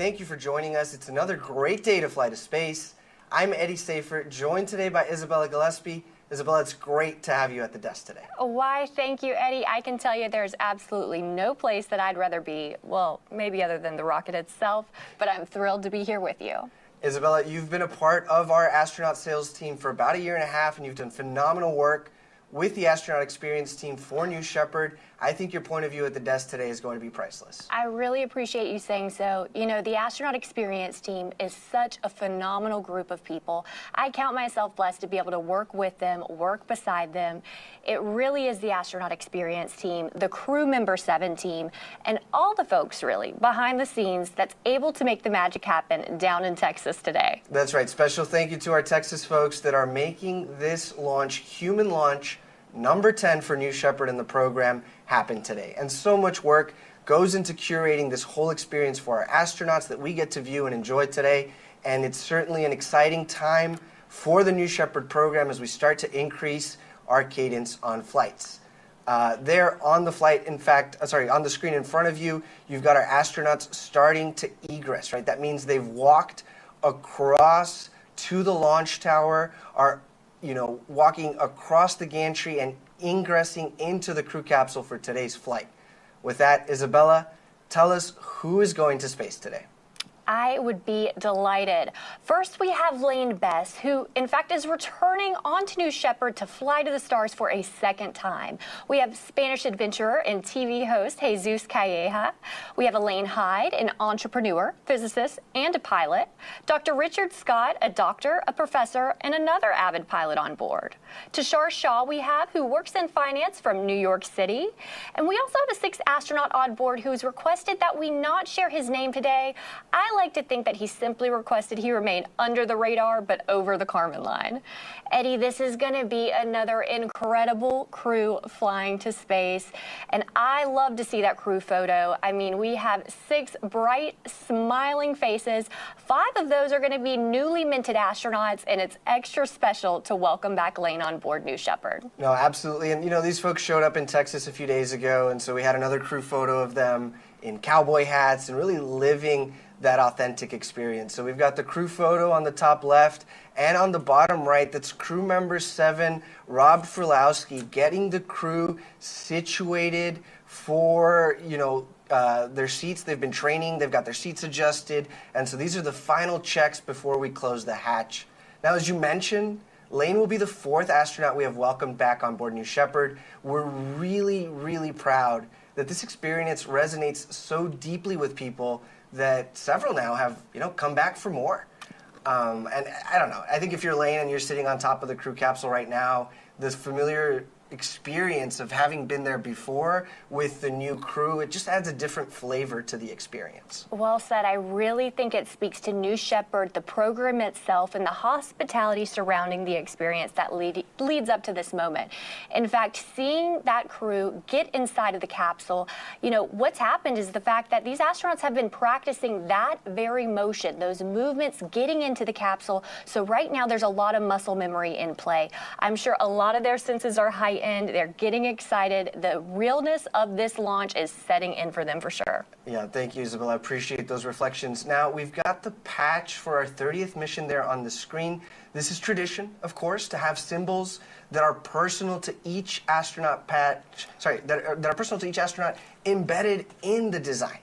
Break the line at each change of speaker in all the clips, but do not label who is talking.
thank you for joining us. It's another great day to fly to space. I'm Eddie Safer, joined today by Isabella Gillespie. Isabella, it's great to have you at the desk today.
Why, thank you, Eddie. I can tell you there's absolutely no place that I'd rather be, well, maybe other than the rocket itself, but I'm thrilled to be here with you.
Isabella, you've been a part of our astronaut sales team for about 1.5 years, and you've done phenomenal work with the astronaut experience team for New Shepard. I think your point of view at the desk today is going to be priceless.
I really appreciate you saying so. You know, the astronaut experience team is such a phenomenal group of people. I count myself blessed to be able to work with them, work beside them. It really is the astronaut experience team, the crew member 7 team, and all the folks really behind the scenes that's able to make the magic happen down in Texas today.
That's right. Special thank you to our Texas folks that are making this launch, human launch, number 10 for New Shepard in the program, happen today. And so much work goes into curating this whole experience for our astronauts that we get to view and enjoy today. And it's certainly an exciting time for the New Shepard program as we start to increase our cadence on flights. There on the flight, in fact, on the screen in front of you, you've got our astronauts starting to egress, right? That means they've walked across to the launch tower, are walking across the gantry and ingressing into the crew capsule for today's flight. With that, Isabella, tell us who is going to space today.
I would be delighted. First, we have Lane Bess, who in fact is returning onto New Shepard to fly to the stars for a second time. We have Spanish adventurer and TV host Jesús Calleja. We have Elaine Hyde, an entrepreneur, physicist, and a pilot. Dr. Richard Scott, a doctor, a professor, and another avid pilot on board. Tushar Shah we have, who works in finance from New York City. And we also have a 6th astronaut on board who's requested that we not share his name today. I like to think that he simply requested he remain under the radar but over the Kármán line. Eddie, this is going to be another incredible crew flying to space, and I love to see that crew photo. I mean, we have 6 bright, smiling faces. 5 of those are going to be newly minted astronauts, and it's extra special to welcome back Lane on board New Shepard.
No, absolutely. And these folks showed up in Texas a few days ago, and so we had another crew photo of them in cowboy hats and really living that authentic experience. So we've got the crew photo on the top left, and on the bottom right, that's crew member 7, Rob Frulowski, getting the crew situated for, their seats. They've been training, they've got their seats adjusted, and so these are the final checks before we close the hatch. Now, as you mentioned, Lane will be the 4th astronaut we have welcomed back on board New Shepard. We're really, really proud that this experience resonates so deeply with people that several now have, come back for more. And I don't know. I think if you're Lane and you're sitting on top of the crew capsule right now, this familiar experience of having been there before with the new crew, it just adds a different flavor to the experience.
Well said. I really think it speaks to New Shepard, the program itself, and the hospitality surrounding the experience that leads up to this moment. In fact, seeing that crew get inside of the capsule, what's happened is the fact that these astronauts have been practicing that very motion, those movements getting into the capsule. So right now there's a lot of muscle memory in play. I'm sure a lot of their senses are heightened. They're getting excited. The realness of this launch is setting in for them for sure.
Yeah, thank you, Isabel. I appreciate those reflections. Now, we've got the patch for our 30th mission there on the screen. This is tradition, of course, to have symbols that are personal to each astronaut that are personal to each astronaut embedded in the design.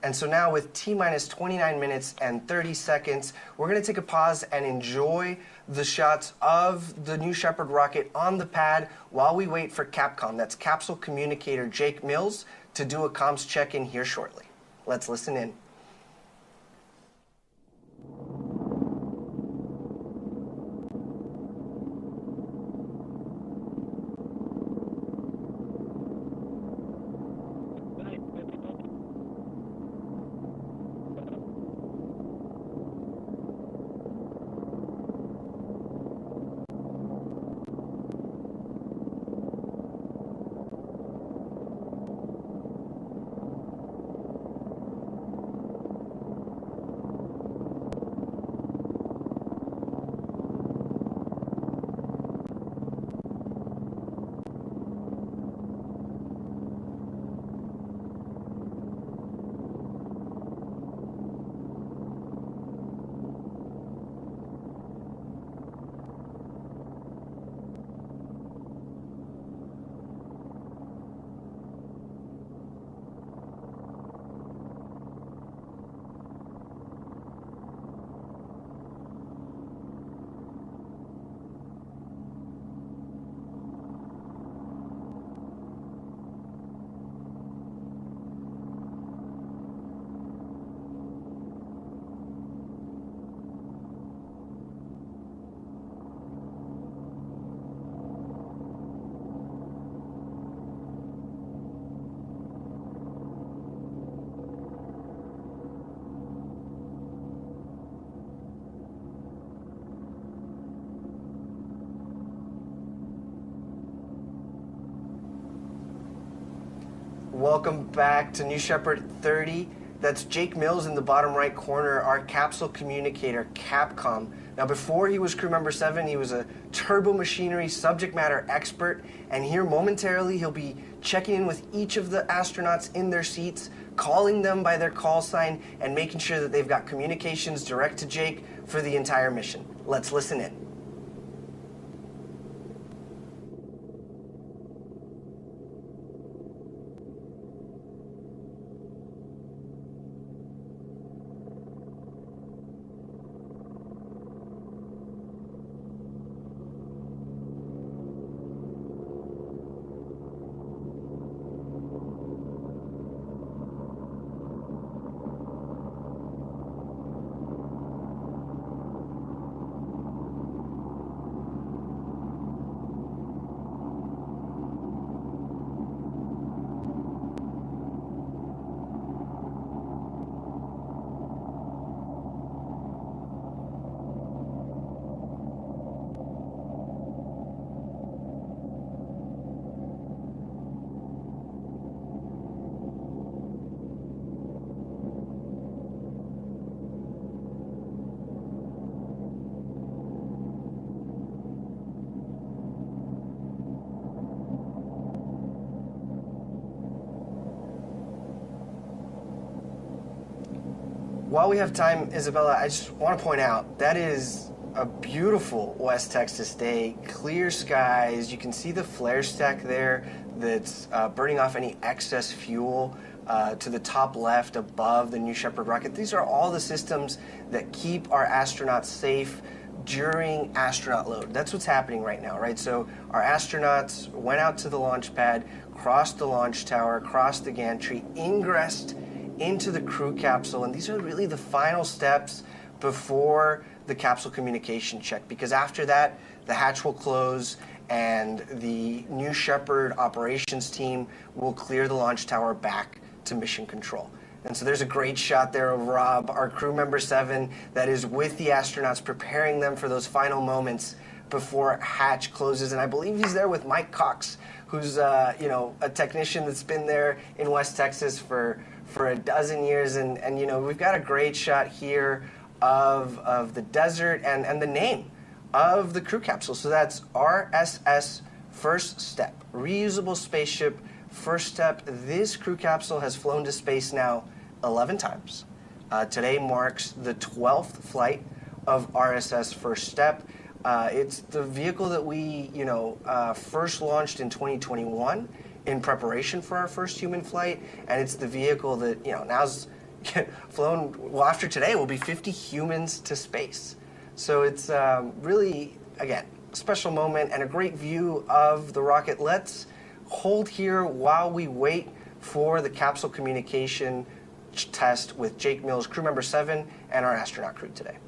And so now with T-minus 29 minutes and 30 seconds, we're going to take a pause and enjoy the shots of the New Shepard rocket on the pad while we wait for Capcom, that's Capsule Communicator Jake Mills, to do a comms check-in here shortly. Let's listen in. Welcome back to New Shepard 30. That's Jake Mills in the bottom right corner, our capsule communicator, Capcom. Now, before he was crew member 7, he was a turbo machinery subject matter expert, and here momentarily he'll be checking in with each of the astronauts in their seats, calling them by their call sign, and making sure that they've got communications direct to Jake for the entire mission. Let's listen in. While we have time, Isabella, I just want to point out that is a beautiful West Texas day. Clear skies. You can see the flare stack there that's burning off any excess fuel to the top left above the New Shepard rocket. These are all the systems that keep our astronauts safe during astronaut load. That's what's happening right now, right? So our astronauts went out to the launch pad, crossed the launch tower, crossed the gantry, ingressed into the crew capsule, and these are really the final steps before the capsule communication check, because after that, the hatch will close and the New Shepard operations team will clear the launch tower back to mission control. And so there's a great shot there of Rob, our crew member 7, that is with the astronauts, preparing them for those final moments before hatch closes. And I believe he's there with Mike Cox, who's a technician that's been there in West Texas for a dozen years, and we've got a great shot here of the desert and the name of the crew capsule. So that's RSS First Step, reusable spaceship First Step. This crew capsule has flown to space now 11 times. Today marks the 12th flight of RSS First Step. It's the vehicle that we first launched in 2021 in preparation for our first human flight, and it's the vehicle that now's flown. Well, after today, will be 50 humans to space. So it's really, again, a special moment and a great view of the rocket. Let's hold here while we wait for the capsule communication test with Jake Mills, crew member 7, and our astronaut crew today.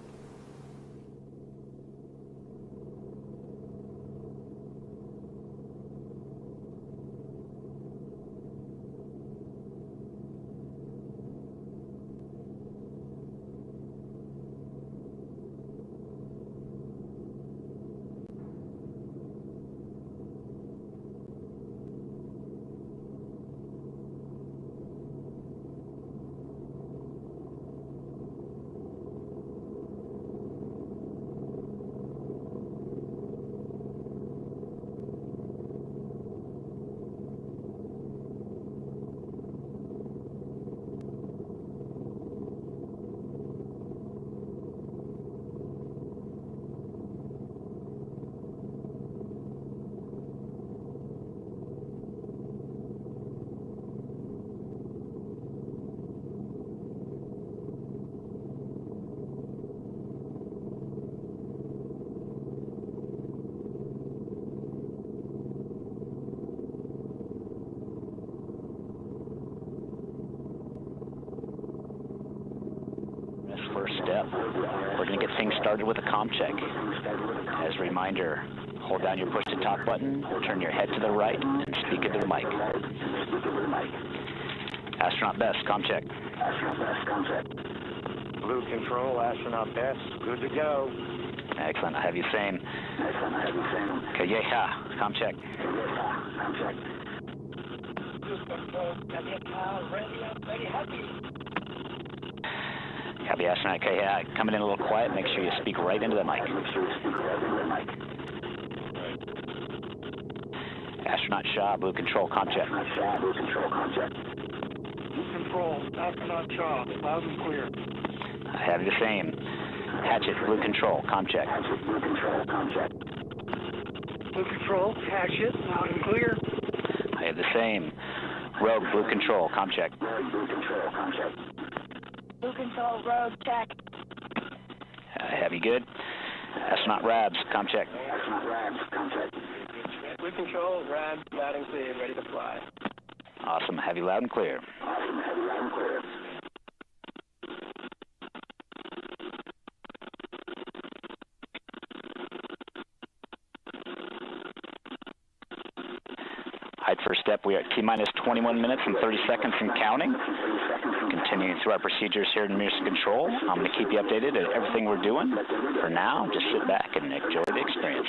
First step. We're going to get things started with a comm check. As a reminder, hold down your push to talk button, turn your head to the right, and speak into the mic. Astronaut Bess, comm check.
Blue Control, Astronaut Bess, good to go.
Excellent. I have you saying. Calleja, comm check. Copy, Astronaut Calleja. Coming in a little quiet. Make sure you speak right into the mic. Astronaut Shah, Blue Control, com check.
Blue Control, Astronaut Shah, loud and clear.
I have the same. Hatchet, Blue Control, com check.
Blue Control, Hatchet, loud and clear.
I have the same. Rogue, Blue Control, com check.
Blue Control, Rogue, check.
I have you good. Astronaut Rabs, com check.
Blue Control, Rabs, loud and clear, ready to fly.
Awesome. Have you loud and clear. Height first step, we are at T-minus 21 minutes and 30 seconds and counting. Continuing through our procedures here in Mission Control. I'm going to keep you updated at everything we're doing. For now, just sit back and enjoy the experience.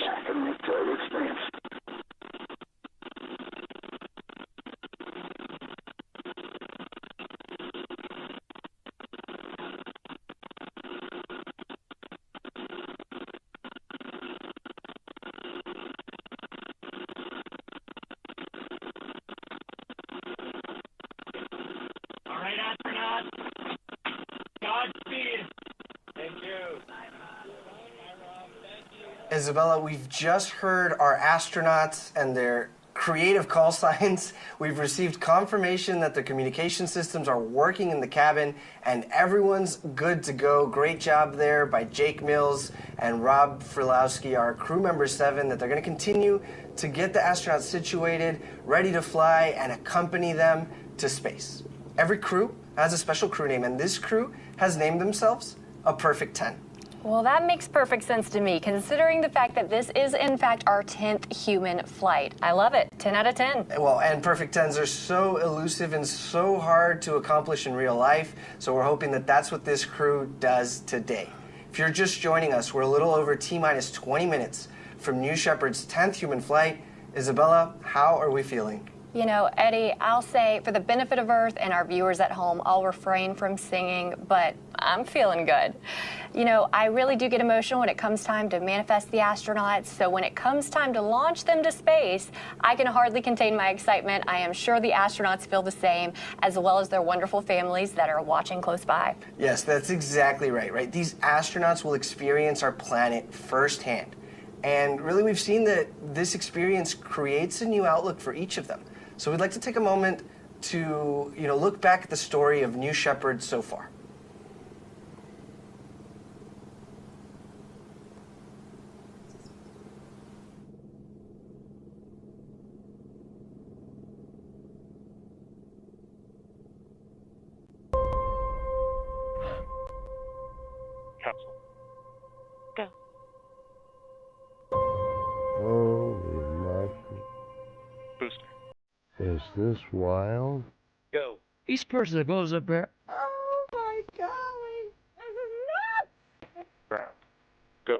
Isabella, we've just heard our astronauts and their creative call signs. We've received confirmation that the communication systems are working in the cabin and everyone's good to go. Great job there by Jake Mills and Rob Frilowski, our crew member 7, that they're going to continue to get the astronauts situated, ready to fly, and accompany them to space. Every crew has a special crew name, and this crew has named themselves a Perfect 10.
Well, that makes perfect sense to me, considering the fact that this is, in fact, our 10th human flight. I love it. 10 out of 10.
Well, and Perfect 10s are so elusive and so hard to accomplish in real life, so we're hoping that that's what this crew does today. If you're just joining us, we're a little over T-minus 20 minutes from New Shepard's 10th human flight. Isabella, how are we feeling?
You know, Eddie, I'll say for the benefit of Earth and our viewers at home, I'll refrain from singing, but I'm feeling good. You know, I really do get emotional when it comes time to manifest the astronauts, so when it comes time to launch them to space, I can hardly contain my excitement. I am sure the astronauts feel the same, as well as their wonderful families that are watching close by.
Yes, that's exactly right? These astronauts will experience our planet firsthand. And really, we've seen that this experience creates a new outlook for each of them. So we'd like to take a moment to, look back at the story of New Shepard so far.
Capsule.
Go.
Holy monkey.
Booster.
Is this wild?
Go.
Each person that goes up there,
Oh my golly!
Ground. Go.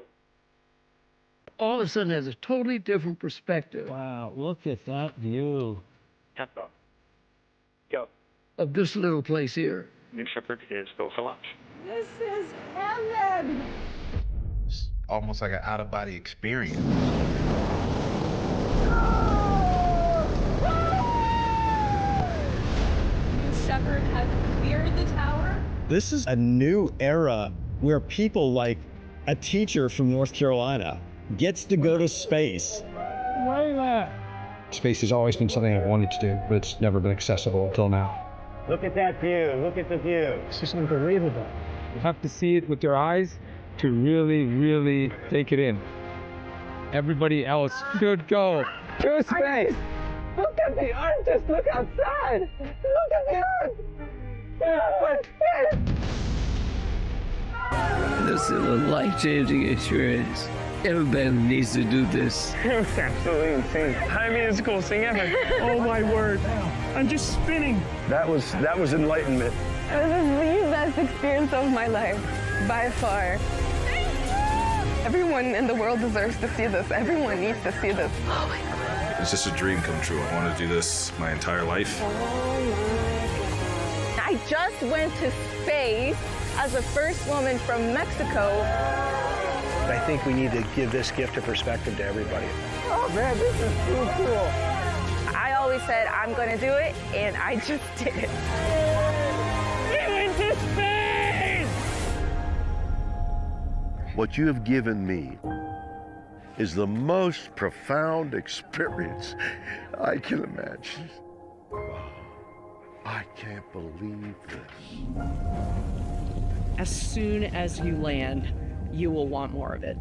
all of a sudden has a totally different perspective
Wow, look at that view.
Countdown. Go.
of this little place here.
New Shepard is go for launch.
This is heaven!
It's almost like an out-of-body experience.
Shepard has cleared the tower.
This is a new era where people like a teacher from North Carolina gets to go to space.
Why that?
Space has always been something I've wanted to do, but it's never been accessible until now.
Look at that view, look at the view.
It's just unbelievable. You have to see it with your eyes to really, really take it in. Everybody else should go to space. Look at the Earth, just look outside. Look at the Earth. This is a life-changing experience. Everybody needs to do this.
It was absolutely insane. I mean, it's the coolest thing ever. Oh my word. I'm just spinning. That was enlightenment.
This is the best experience of my life, by far. Everyone in the world deserves to see this. Everyone needs to see this. Oh my God.
It's just a dream come true. I want to do this my entire life.
I just went to space as the first woman from Mexico.
I think we need to give this gift of perspective to everybody.
Oh man, this is so cool. I always said I'm gonna do it, and I just did it. We went to space!
What you have given me is the most profound experience I can imagine. I can't believe this.
As soon as you land, you will want more of it.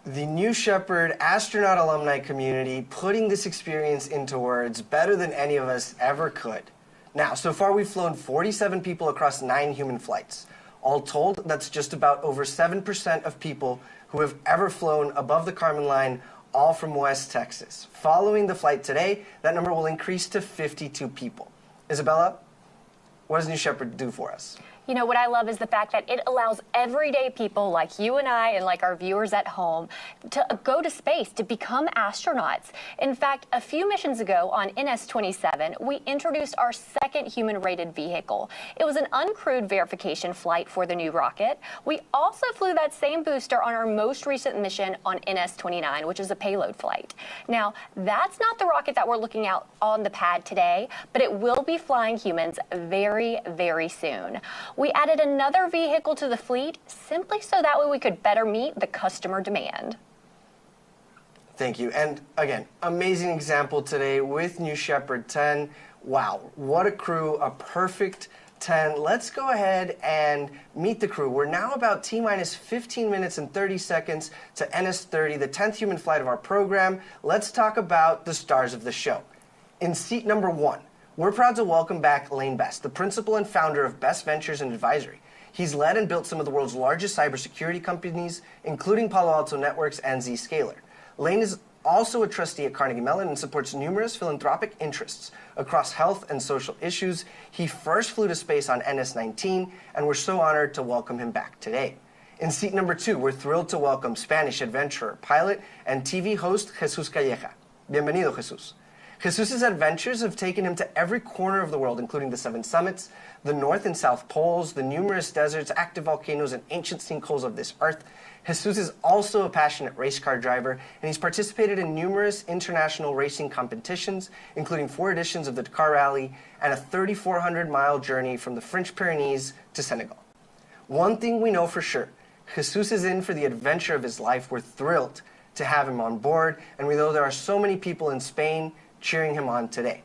The New Shepard astronaut alumni community putting this experience into words better than any of us ever could. Now, so far we've flown 47 people across 9 human flights. All told, that's just about over 7% of people who have ever flown above the Kármán line, all from West Texas. Following the flight today, that number will increase to 52 people. Isabella, what does New Shepard do for us?
You know, what I love is the fact that it allows everyday people like you and I and like our viewers at home to go to space, to become astronauts. In fact, a few missions ago on NS-27, we introduced our second human-rated vehicle. It was an uncrewed verification flight for the new rocket. We also flew that same booster on our most recent mission on NS-29, which is a payload flight. Now, that's not the rocket that we're looking at on the pad today, but it will be flying humans very, very soon. We added another vehicle to the fleet simply so that way we could better meet the customer demand.
Thank you. And again, amazing example today with New Shepard 10. Wow, what a crew, a perfect 10. Let's go ahead and meet the crew. We're now about T-minus 15 minutes and 30 seconds to NS-30, the 10th human flight of our program. Let's talk about the stars of the show. In seat number 1, we're proud to welcome back Lane Bess, the principal and founder of Bess Ventures and Advisory. He's led and built some of the world's largest cybersecurity companies, including Palo Alto Networks and Zscaler. Lane is also a trustee at Carnegie Mellon and supports numerous philanthropic interests across health and social issues. He first flew to space on NS-19, and we're so honored to welcome him back today. In seat number 2, we're thrilled to welcome Spanish adventurer, pilot, and TV host Jesús Calleja. Bienvenido, Jesús. Jesús's adventures have taken him to every corner of the world, including the 7 summits, the North and South Poles, the numerous deserts, active volcanoes, and ancient sinkholes of this earth. Jesús is also a passionate race car driver, and he's participated in numerous international racing competitions, including 4 editions of the Dakar Rally and a 3,400-mile journey from the French Pyrenees to Senegal. One thing we know for sure, Jesús is in for the adventure of his life. We're thrilled to have him on board, and we know there are so many people in Spain cheering him on today.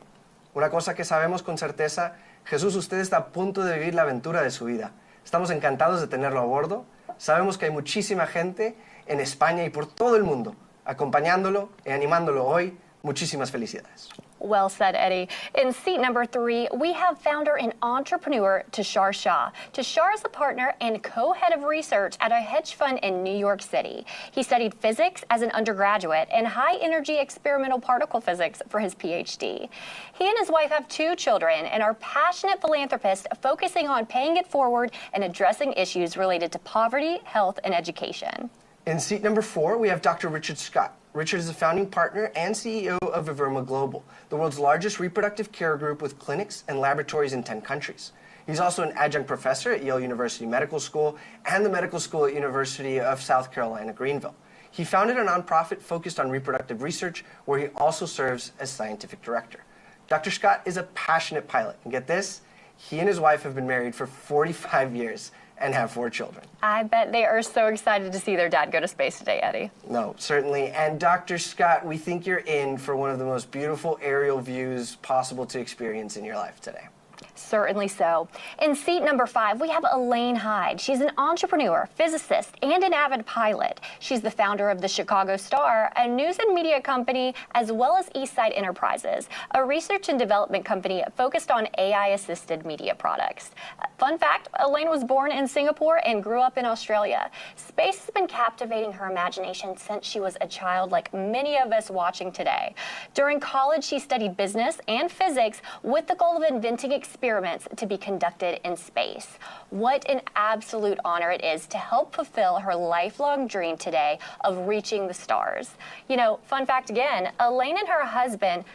Una cosa que sabemos con certeza, Jesús, usted está a punto de vivir la aventura de su vida. Estamos encantados de tenerlo a bordo. Sabemos que hay muchísima gente en España y por todo el mundo acompañándolo y animándolo hoy. Muchísimas felicidades.
Well said, Eddie. In seat number 3, we have founder and entrepreneur Tushar Shah. Tushar is a partner and co-head of research at a hedge fund in New York City. He studied physics as an undergraduate and high-energy experimental particle physics for his PhD. He and his wife have 2 children and are passionate philanthropists focusing on paying it forward and addressing issues related to poverty, health, and education.
In seat number 4, we have Dr. Richard Scott. Richard is a founding partner and CEO of Viverma Global, the world's largest reproductive care group with clinics and laboratories in 10 countries. He's also an adjunct professor at Yale University Medical School and the Medical School at University of South Carolina, Greenville. He founded a nonprofit focused on reproductive research, where he also serves as scientific director. Dr. Scott is a passionate pilot, and get this, he and his wife have been married for 45 years and have 4 children.
I bet they are so excited to see their dad go to space today, Eddie.
No, certainly. And Dr. Scott, we think you're in for one of the most beautiful aerial views possible to experience in your life today.
Certainly so. In seat number 5, we have Elaine Hyde. She's an entrepreneur, physicist, and an avid pilot. She's the founder of the Chicago Star, a news and media company, as well as Eastside Enterprises, a research and development company focused on AI-assisted media products. Fun fact, Elaine was born in Singapore and grew up in Australia. Space has been captivating her imagination since she was a child, like many of us watching today. During college, she studied business and physics with the goal of inventing experiences experiments to be conducted in space. What an absolute honor it is to help fulfill her lifelong dream today of reaching the stars. You know, fun fact again, Elaine and her husband,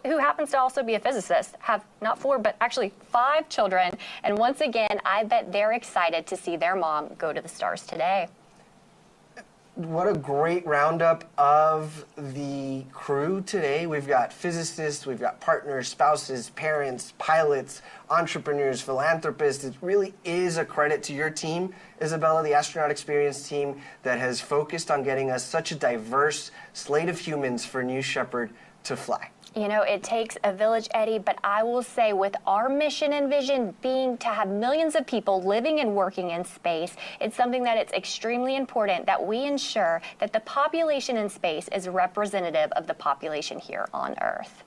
who happens to also be a physicist, have not 4, but actually 5 children. And once again, I bet they're excited to see their mom go to the stars today.
What a great roundup of the crew today. We've got physicists, we've got partners, spouses, parents, pilots, entrepreneurs, philanthropists. It really is a credit to your team, Isabella, the Astronaut Experience team, that has focused on getting us such a diverse slate of humans for New Shepard to fly.
You know, it takes a village, Eddie, but I will say with our mission and vision being to have millions of people living and working in space, it's something that it's extremely important that we ensure that the population in space is representative of the population here on Earth.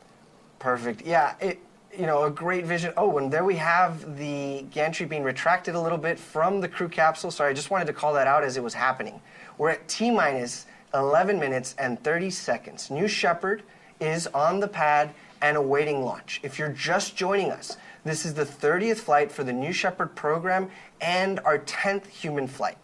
Perfect. Yeah, you know, a great vision. Oh, and there we have the gantry being retracted a little bit from the crew capsule. Sorry, I just wanted to call that out as it was happening. We're at T-minus 11 minutes and 30 seconds. New Shepard is on the pad and awaiting launch. If you're just joining us, this is the 30th flight for the New Shepard program and our 10th human flight.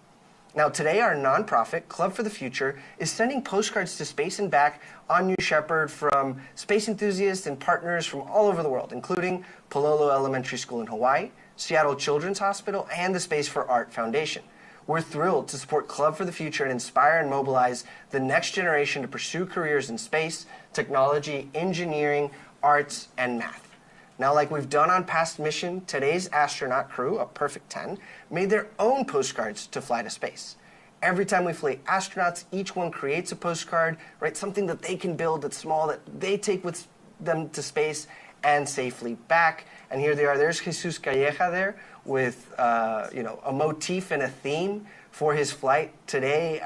Now today our nonprofit, Club for the Future, is sending postcards to space and back on New Shepard from space enthusiasts and partners from all over the world, including Palolo Elementary School in Hawaii, Seattle Children's Hospital, and the Space for Art Foundation. We're thrilled to support Club for the Future and inspire and mobilize the next generation to pursue careers in space, technology, engineering, arts, and math. Now, like we've done on past mission, today's astronaut crew, a perfect 10, made their own postcards to fly to space. Every time we fly astronauts, each one creates a postcard, right? Something that they can build that's small, that they take with them to space and safely back. And here they are. There's Jesús Calleja there with you know, a motif and a theme for his flight today.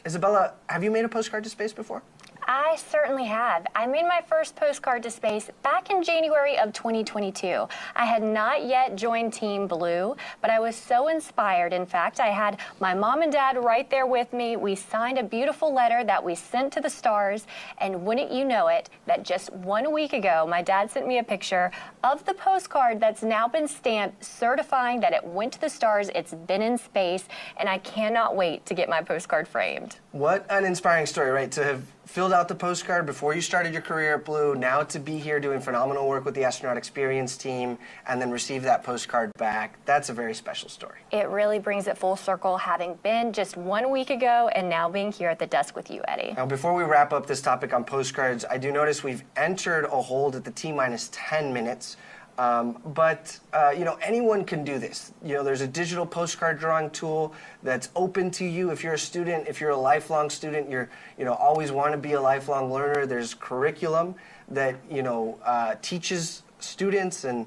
Isabella, have you made a postcard to space before?
I certainly have. I made my first postcard to space back in January of 2022. I had not yet joined Team Blue, but I was so inspired. In fact, I had my mom and dad right there with me. We signed a beautiful letter that we sent to the stars, and wouldn't you know it, that just 1 week ago, my dad sent me a picture of the postcard that's now been stamped, certifying that it went to the stars, it's been in space, and I cannot wait to get my postcard framed.
What an inspiring story, right? To have filled out the postcard before you started your career at Blue, now to be here doing phenomenal work with the Astronaut Experience team, and then receive that postcard back. That's a very special story.
It really brings it full circle, having been just 1 week ago and now being here at the desk with you, Eddie.
Now, before we wrap up this topic on postcards, I do notice we've entered a hold at the T-minus 10 minutes. You know, anyone can do this. You know, there's a digital postcard drawing tool that's open to you. If you're a student, if you're a lifelong student, you know, always want to be a lifelong learner. There's curriculum that, you know, teaches students and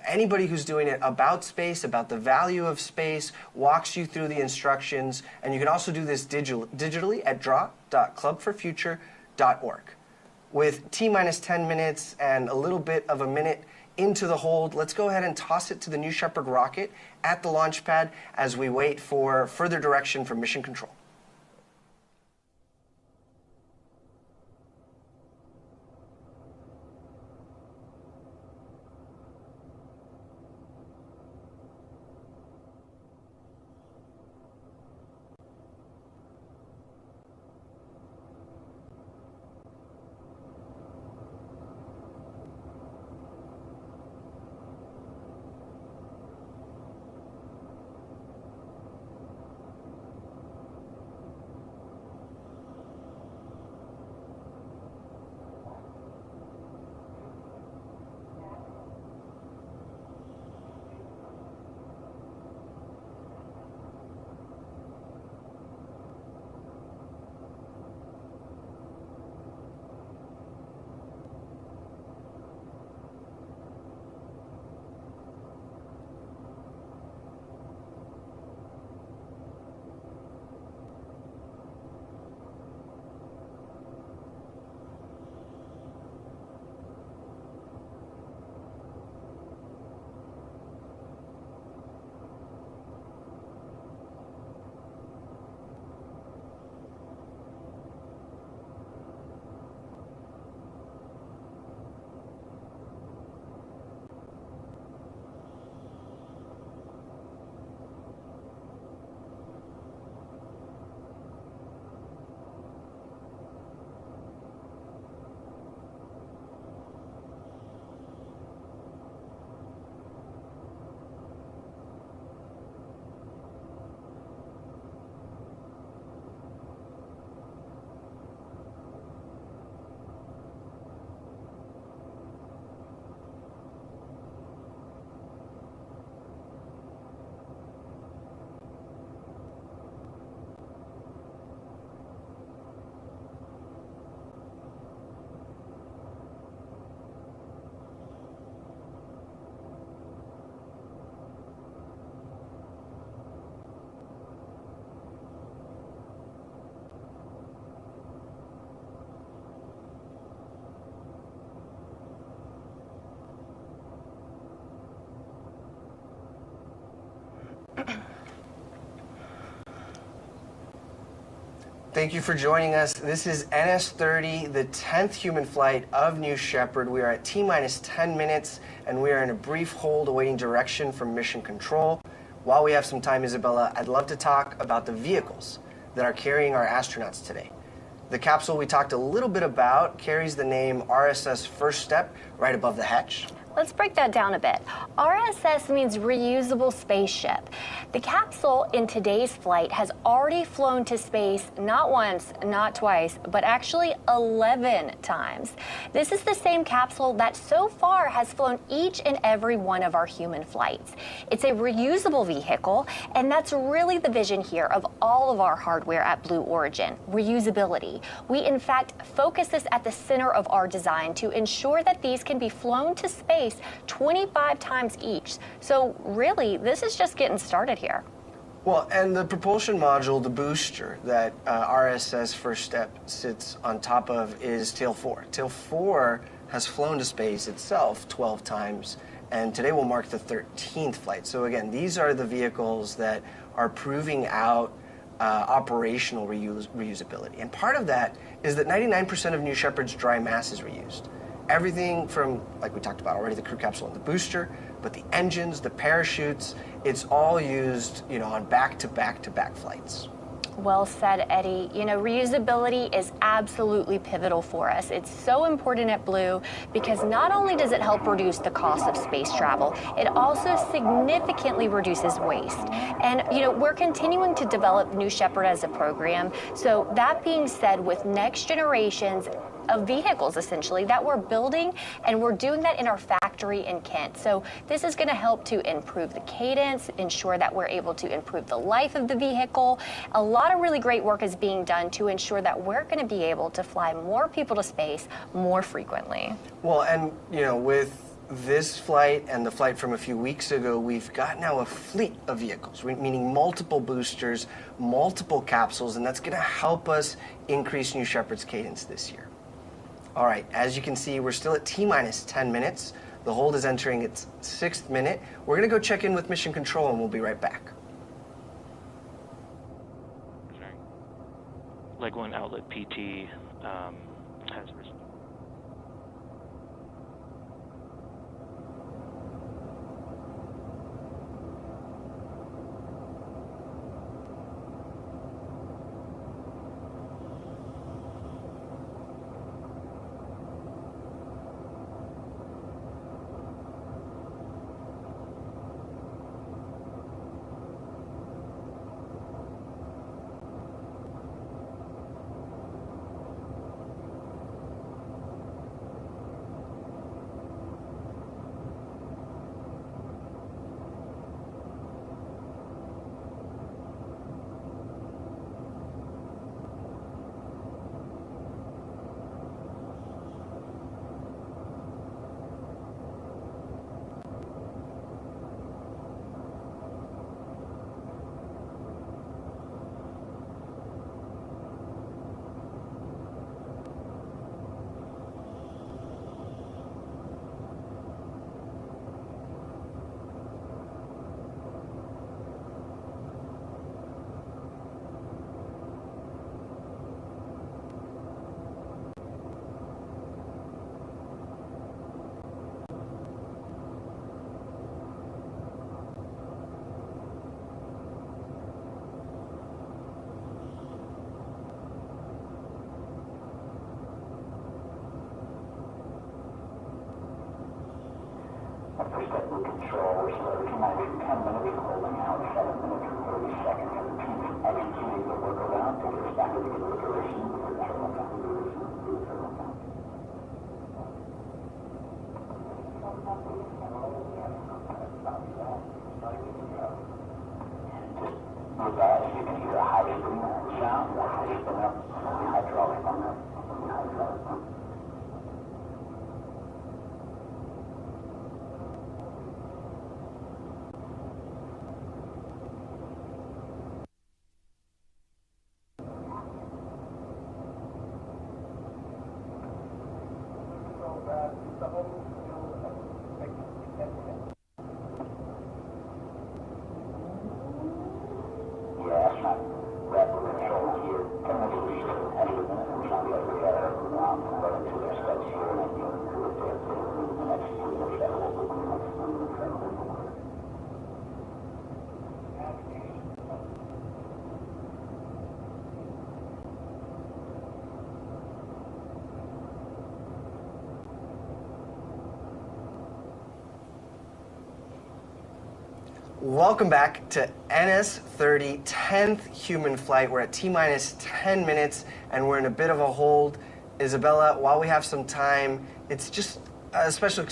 anybody who's doing it about space, about the value of space, walks you through the instructions. And you can also do this digitally at draw.clubforfuture.org. With T-minus 10 minutes and a little bit of a minute into the hold, let's go ahead and toss it to the New Shepard rocket at the launch pad as we wait for further direction from Mission Control. Thank you for joining us. This is NS-30, the 10th human flight of New Shepard. We are at T-minus 10 minutes, and we are in a brief hold awaiting direction from Mission Control. While we have some time, Isabella, I'd love to talk about the vehicles that are carrying our astronauts today. The capsule we talked a little bit about carries the name RSS First Step right above the hatch.
Let's break that down a bit. RSS means reusable spaceship. The capsule in today's flight has already flown to space not once, not twice, but actually 11 times. This is the same capsule that so far has flown each and every one of our human flights. It's a reusable vehicle, and that's really the vision here of all of our hardware at Blue Origin, reusability. We in fact focus this at the center of our design to ensure that these can be flown to space 25 times each. So really, this is just getting started here.
Well, and the propulsion module, the booster that RSS First Step sits on top of is Tail 4. Tail 4 has flown to space itself 12 times, and today will mark the 13th flight. So again, these are the vehicles that are proving out operational reusability. And part of that is that 99% of New Shepard's dry mass is reused. Everything from, like we talked about already, the crew capsule and the booster, but the engines, the parachutes, it's all used, on back-to-back-to-back flights.
Well said, Eddie. Reusability is absolutely pivotal for us. It's so important at Blue because not only does it help reduce the cost of space travel, it also significantly reduces waste. And, we're continuing to develop New Shepard as a program. So that being said, with next generations of vehicles, essentially, that we're building, and we're doing that in our factory in Kent. So this is going to help to improve the cadence, ensure that we're able to improve the life of the vehicle. A lot of really great work is being done to ensure that we're going to be able to fly more people to space more frequently.
Well, and, with this flight and the flight from a few weeks ago, we've got now a fleet of vehicles, meaning multiple boosters, multiple capsules, and that's going to help us increase New Shepard's cadence this year. All right, as you can see, we're still at T-minus 10 minutes. The hold is entering its 6th minute. We're going to go check in with Mission Control, and we'll be right back.
Leg 1 outlet PT has responded.
Control, we're still at T-minus 10 minutes, holding out 7 minutes and 30 seconds. Executing the workaround to get us back into configuration for terminal count. With that, you can hear a high spin sound, a high spin up, hydraulic on that. Yeah, astronaut, rapid control here. 10 minutes
Welcome back to NS-30, 10th human flight. We're at T-minus 10 minutes, and we're in a bit of a hold. Isabella, while we have some time, it's just a special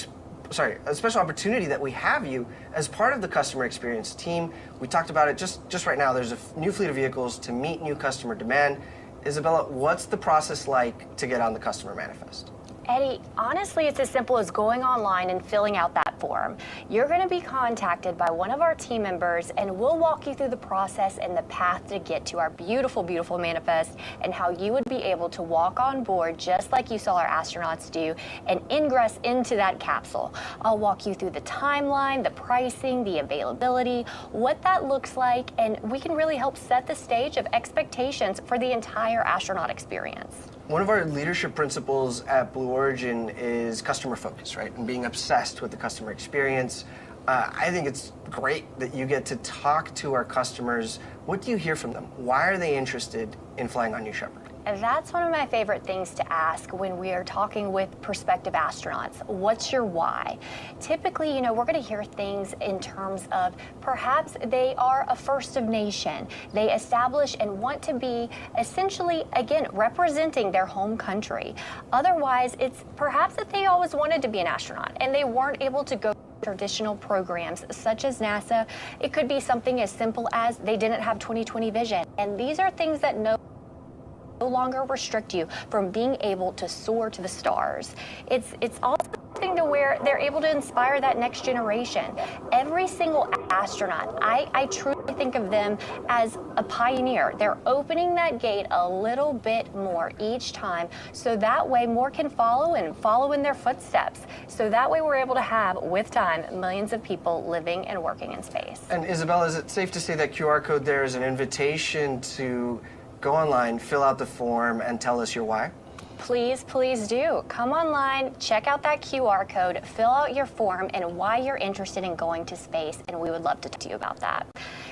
opportunity that we have you as part of the customer experience team. We talked about it just right now. There's a new fleet of vehicles to meet new customer demand. Isabella, what's the process like to get on the customer manifest?
Eddie, honestly, it's as simple as going online and filling out that form. You're going to be contacted by one of our team members, and we'll walk you through the process and the path to get to our beautiful, beautiful manifest and how you would be able to walk on board just like you saw our astronauts do and ingress into that capsule. I'll walk you through the timeline, the pricing, the availability, what that looks like, and we can really help set the stage of expectations for the entire astronaut experience.
One of our leadership principles at Blue Origin is customer focus, right? And being obsessed with the customer experience. I think it's great that you get to talk to our customers. What do you hear from them? Why are they interested in flying on New Shepard?
That's one of my favorite things to ask when we are talking with prospective astronauts. What's your why? Typically, we're going to hear things in terms of perhaps they are a first of nation. They establish and want to be essentially, again, representing their home country. Otherwise, it's perhaps that they always wanted to be an astronaut and they weren't able to go traditional programs such as NASA. It could be something as simple as they didn't have 20/20 vision. And these are things that no longer restrict you from being able to soar to the stars. It's also something to where they're able to inspire that next generation. Every single astronaut, I truly think of them as a pioneer. They're opening that gate a little bit more each time, so that way more can follow in their footsteps. So that way we're able to have, with time, millions of people living and working in space.
And Isabella, is it safe to say that QR code there is an invitation to go online, fill out the form, and tell us your why?
Please, please do. Come online, check out that QR code, fill out your form and why you're interested in going to space, and we would love to talk to you about that.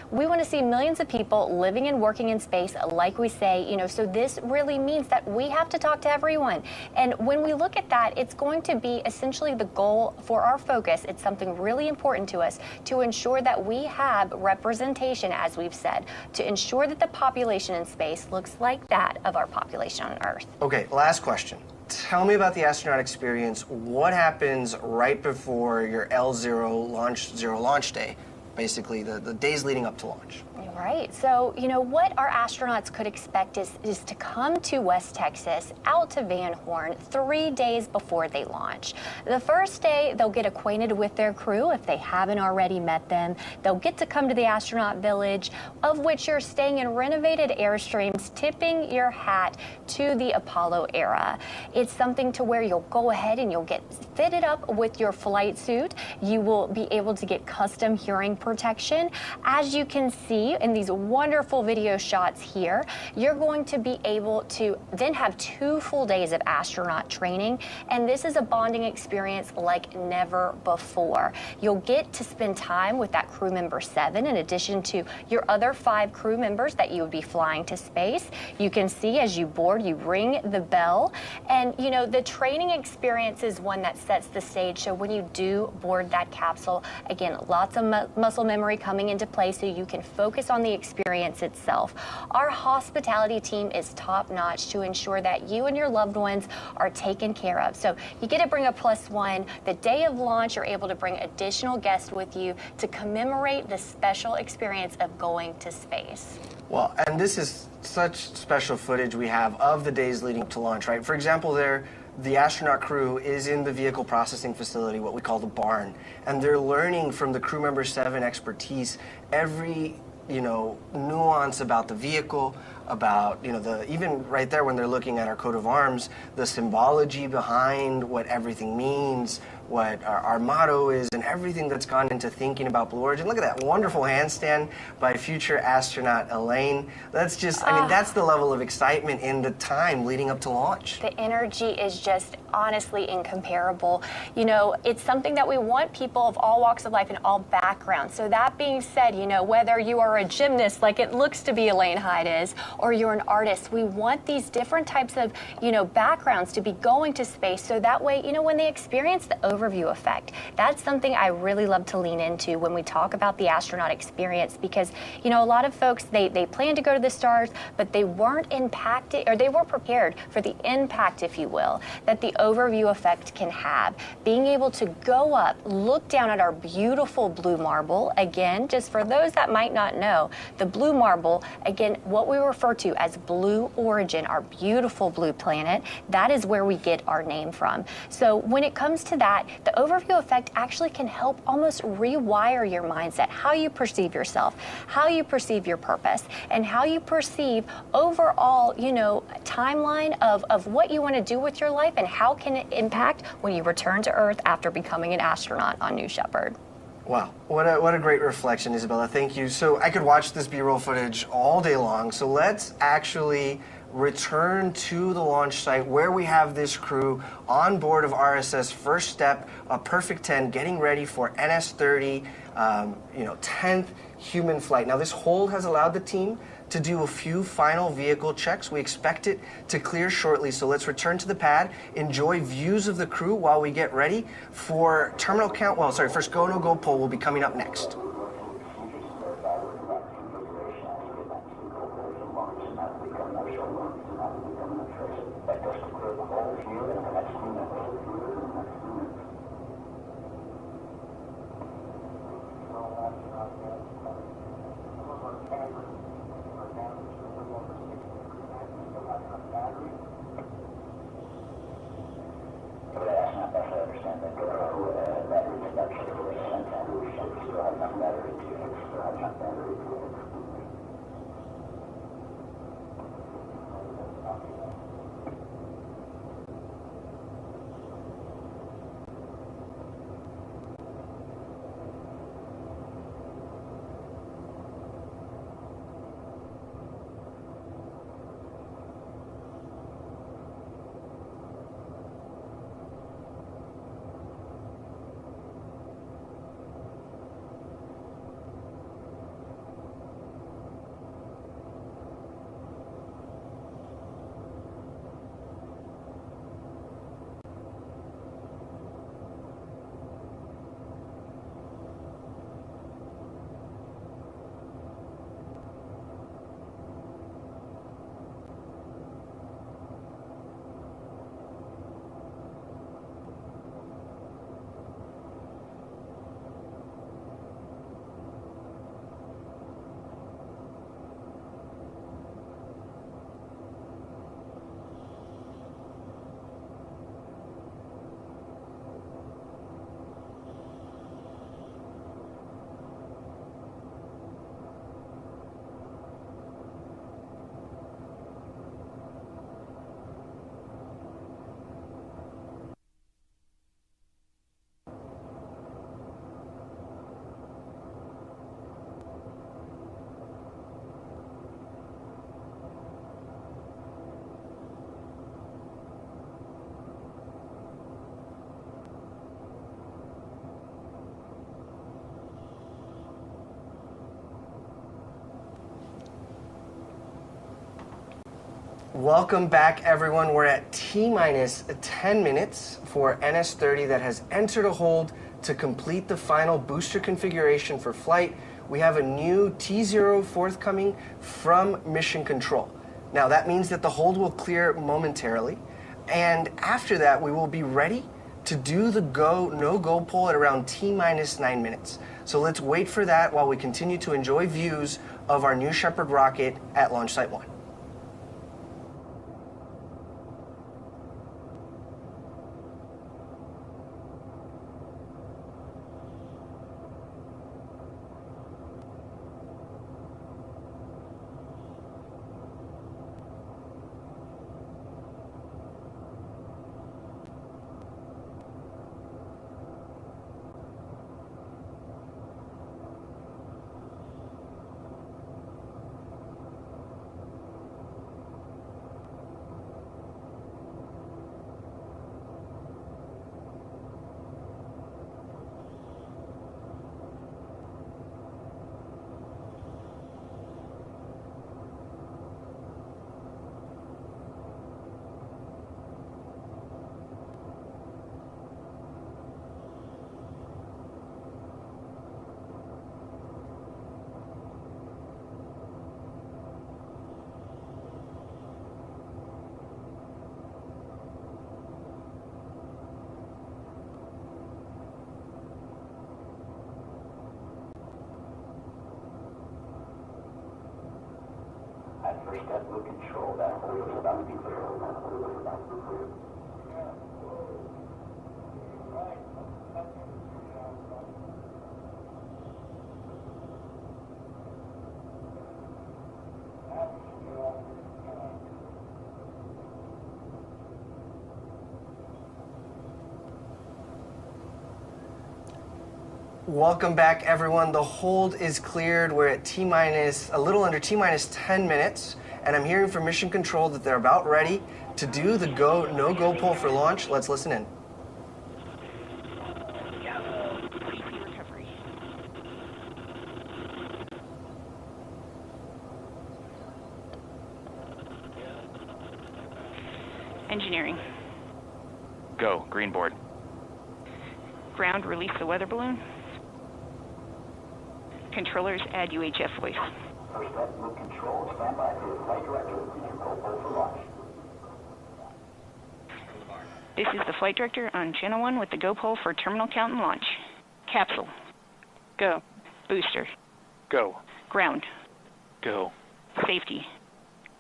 We want to see millions of people living and working in space, like we say, so this really means that we have to talk to everyone. And when we look at that, it's going to be essentially the goal for our focus. It's something really important to us to ensure that we have representation, as we've said, to ensure that the population in space looks like that of our population on Earth.
Okay, last question. Tell me about the astronaut experience. What happens right before your L0 launch day? Basically, the days leading up to launch.
Right. So, what our astronauts could expect is to come to West Texas, out to Van Horn, 3 days before they launch. The first day, they'll get acquainted with their crew if they haven't already met them. They'll get to come to the astronaut village, of which you're staying in renovated Airstreams, tipping your hat to the Apollo era. It's something to where you'll go ahead and you'll get fitted up with your flight suit. You will be able to get custom hearing protection. As you can see in these wonderful video shots here, you're going to be able to then have 2 full days of astronaut training, and this is a bonding experience like never before. You'll get to spend time with that crew member 7 in addition to your other 5 crew members that you would be flying to space. You can see as you board, you ring the bell, and the training experience is one that sets the stage. So when you do board that capsule, again, lots of muscle memory coming into play so you can focus on the experience itself. Our hospitality team is top notch to ensure that you and your loved ones are taken care of. So you get to bring a +1. The day of launch, you're able to bring additional guests with you to commemorate the special experience of going to space.
Well, and this is such special footage we have of the days leading up to launch, right? For example, the astronaut crew is in the vehicle processing facility, what we call the barn, and they're learning from the crew member 7 expertise every nuance about the vehicle, about even right there when they're looking at our coat of arms, the symbology behind what everything means, what our motto is, and everything that's gone into thinking about Blue Origin. Look at that wonderful handstand by future astronaut Elaine. That's just, that's the level of excitement in the time leading up to launch.
The energy is just honestly incomparable. It's something that we want people of all walks of life and all backgrounds. So that being said, whether you are a gymnast like it looks to be Elaine Hyde is, or you're an artist, we want these different types of, backgrounds to be going to space. So that way, when they experience the overview effect. That's something I really love to lean into when we talk about the astronaut experience, because, you know, a lot of folks, they plan to go to the stars, but they weren't impacted, or they weren't prepared for the impact, if you will, that the overview effect can have. Being able to go up, look down at our beautiful blue marble, again, just for those that might not know, the blue marble, again, what we refer to as blue origin, our beautiful blue planet, that is where we get our name from. So when it comes to that, the overview effect actually can help almost rewire your mindset, how you perceive yourself, how you perceive your purpose, and how you perceive overall, you know, timeline of what you want to do with your life and how can it impact when you return to Earth after becoming an astronaut on New Shepard.
Wow, what a great reflection, Isabella. Thank you. So I could watch this B-roll footage all day long. So let's actually return to the launch site where we have this crew on board of RSS First Step, a perfect 10, getting ready for NS-30, 10th human flight. Now this hold has allowed the team to do a few final vehicle checks. We expect it to clear shortly, so let's return to the pad, enjoy views of the crew while we get ready for terminal count. Well, sorry, first go, no go poll will be coming up next. Welcome back, everyone. We're at T-minus 10 minutes for NS-30 that has entered a hold to complete the final booster configuration for flight. We have a new T0 forthcoming from Mission Control. Now, that means that the hold will clear momentarily, and after that, we will be ready to do the go, no-go poll at around T-minus 9 minutes. So let's wait for that while we continue to enjoy views of our New Shepard rocket at Launch Site 1.
First step will control that wheel is about to be clear.
Welcome back, everyone. The hold is cleared. We're at a little under T-minus 10 minutes, and I'm hearing from Mission Control that they're about ready to do the no-go pull for launch. Let's listen in.
Engineering.
Go, green board.
Ground, release the weather balloon. Controllers, add UHF voice.
First step will control. Stand by for the flight director. Go pull for launch.
This is the flight director on channel 1 with the go pole for terminal count and launch. Capsule.
Go.
Booster.
Go.
Ground.
Go.
Safety.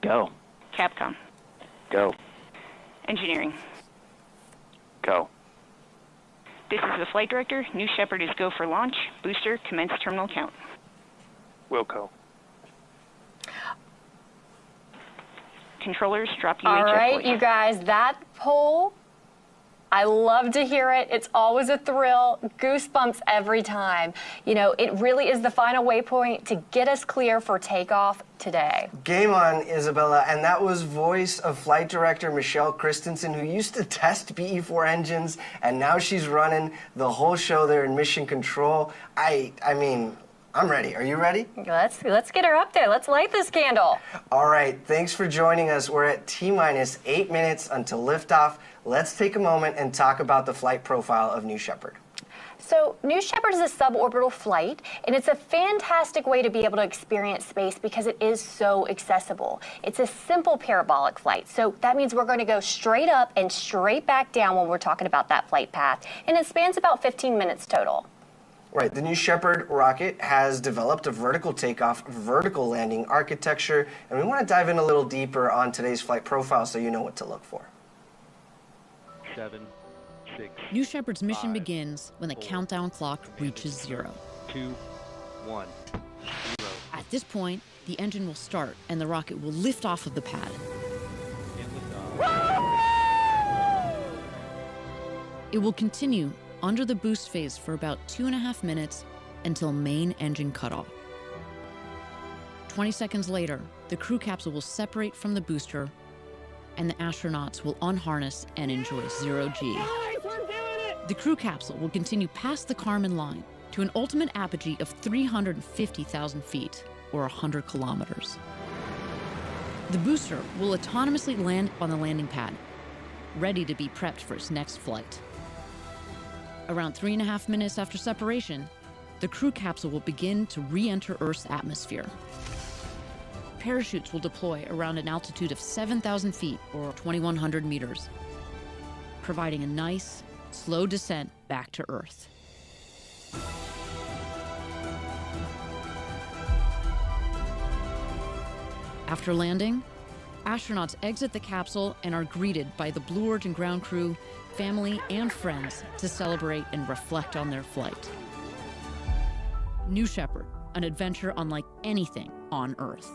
Go.
Capcom.
Go.
Engineering.
Go.
This is the flight director. New Shepard is go for launch. Booster, commence terminal count.
Wilco.
Controllers, drop UHF
All right,
voice.
you guys, that poll, I love to hear it. It's always a thrill, goosebumps every time. You know, it really is the final waypoint to get us clear for takeoff today.
Game on, Isabella, and that was voice of flight director Michelle Christensen, who used to test BE-4 engines, and now she's running the whole show there in Mission Control. I mean, I'm ready. Are you ready?
Let's get her up there. Let's light this candle.
All right, thanks for joining us. We're at T-minus 8 minutes until liftoff. Let's take a moment and talk about the flight profile of New Shepard.
So New Shepard is a suborbital flight, and it's a fantastic way to be able to experience space because it is so accessible. It's a simple parabolic flight, so that means we're going to go straight up and straight back down when we're talking about that flight path, and it spans about 15 minutes total.
Right, the New Shepard rocket has developed a vertical takeoff, vertical landing architecture, and we want to dive in a little deeper on today's flight profile so you know what to look for.
7, 6.
New Shepard's mission
5,
begins when the
4,
countdown clock reaches 0.
2, 1, 0.
At this point, the engine will start and the rocket will lift off of the pad.
And lift off.
It will continue under the boost phase for about 2.5 minutes until main engine cutoff. 20 seconds later, the crew capsule will separate from the booster and the astronauts will unharness and enjoy 0G. The crew capsule will continue past the Kármán line to an ultimate apogee of 350,000 feet, or 100 kilometers. The booster will autonomously land on the landing pad, ready to be prepped for its next flight. Around 3.5 minutes after separation, the crew capsule will begin to re-enter Earth's atmosphere. Parachutes will deploy around an altitude of 7,000 feet, or 2,100 meters, providing a nice, slow descent back to Earth. After landing, astronauts exit the capsule and are greeted by the Blue Origin ground crew, family, and friends to celebrate and reflect on their flight. New Shepard, an adventure unlike anything on Earth.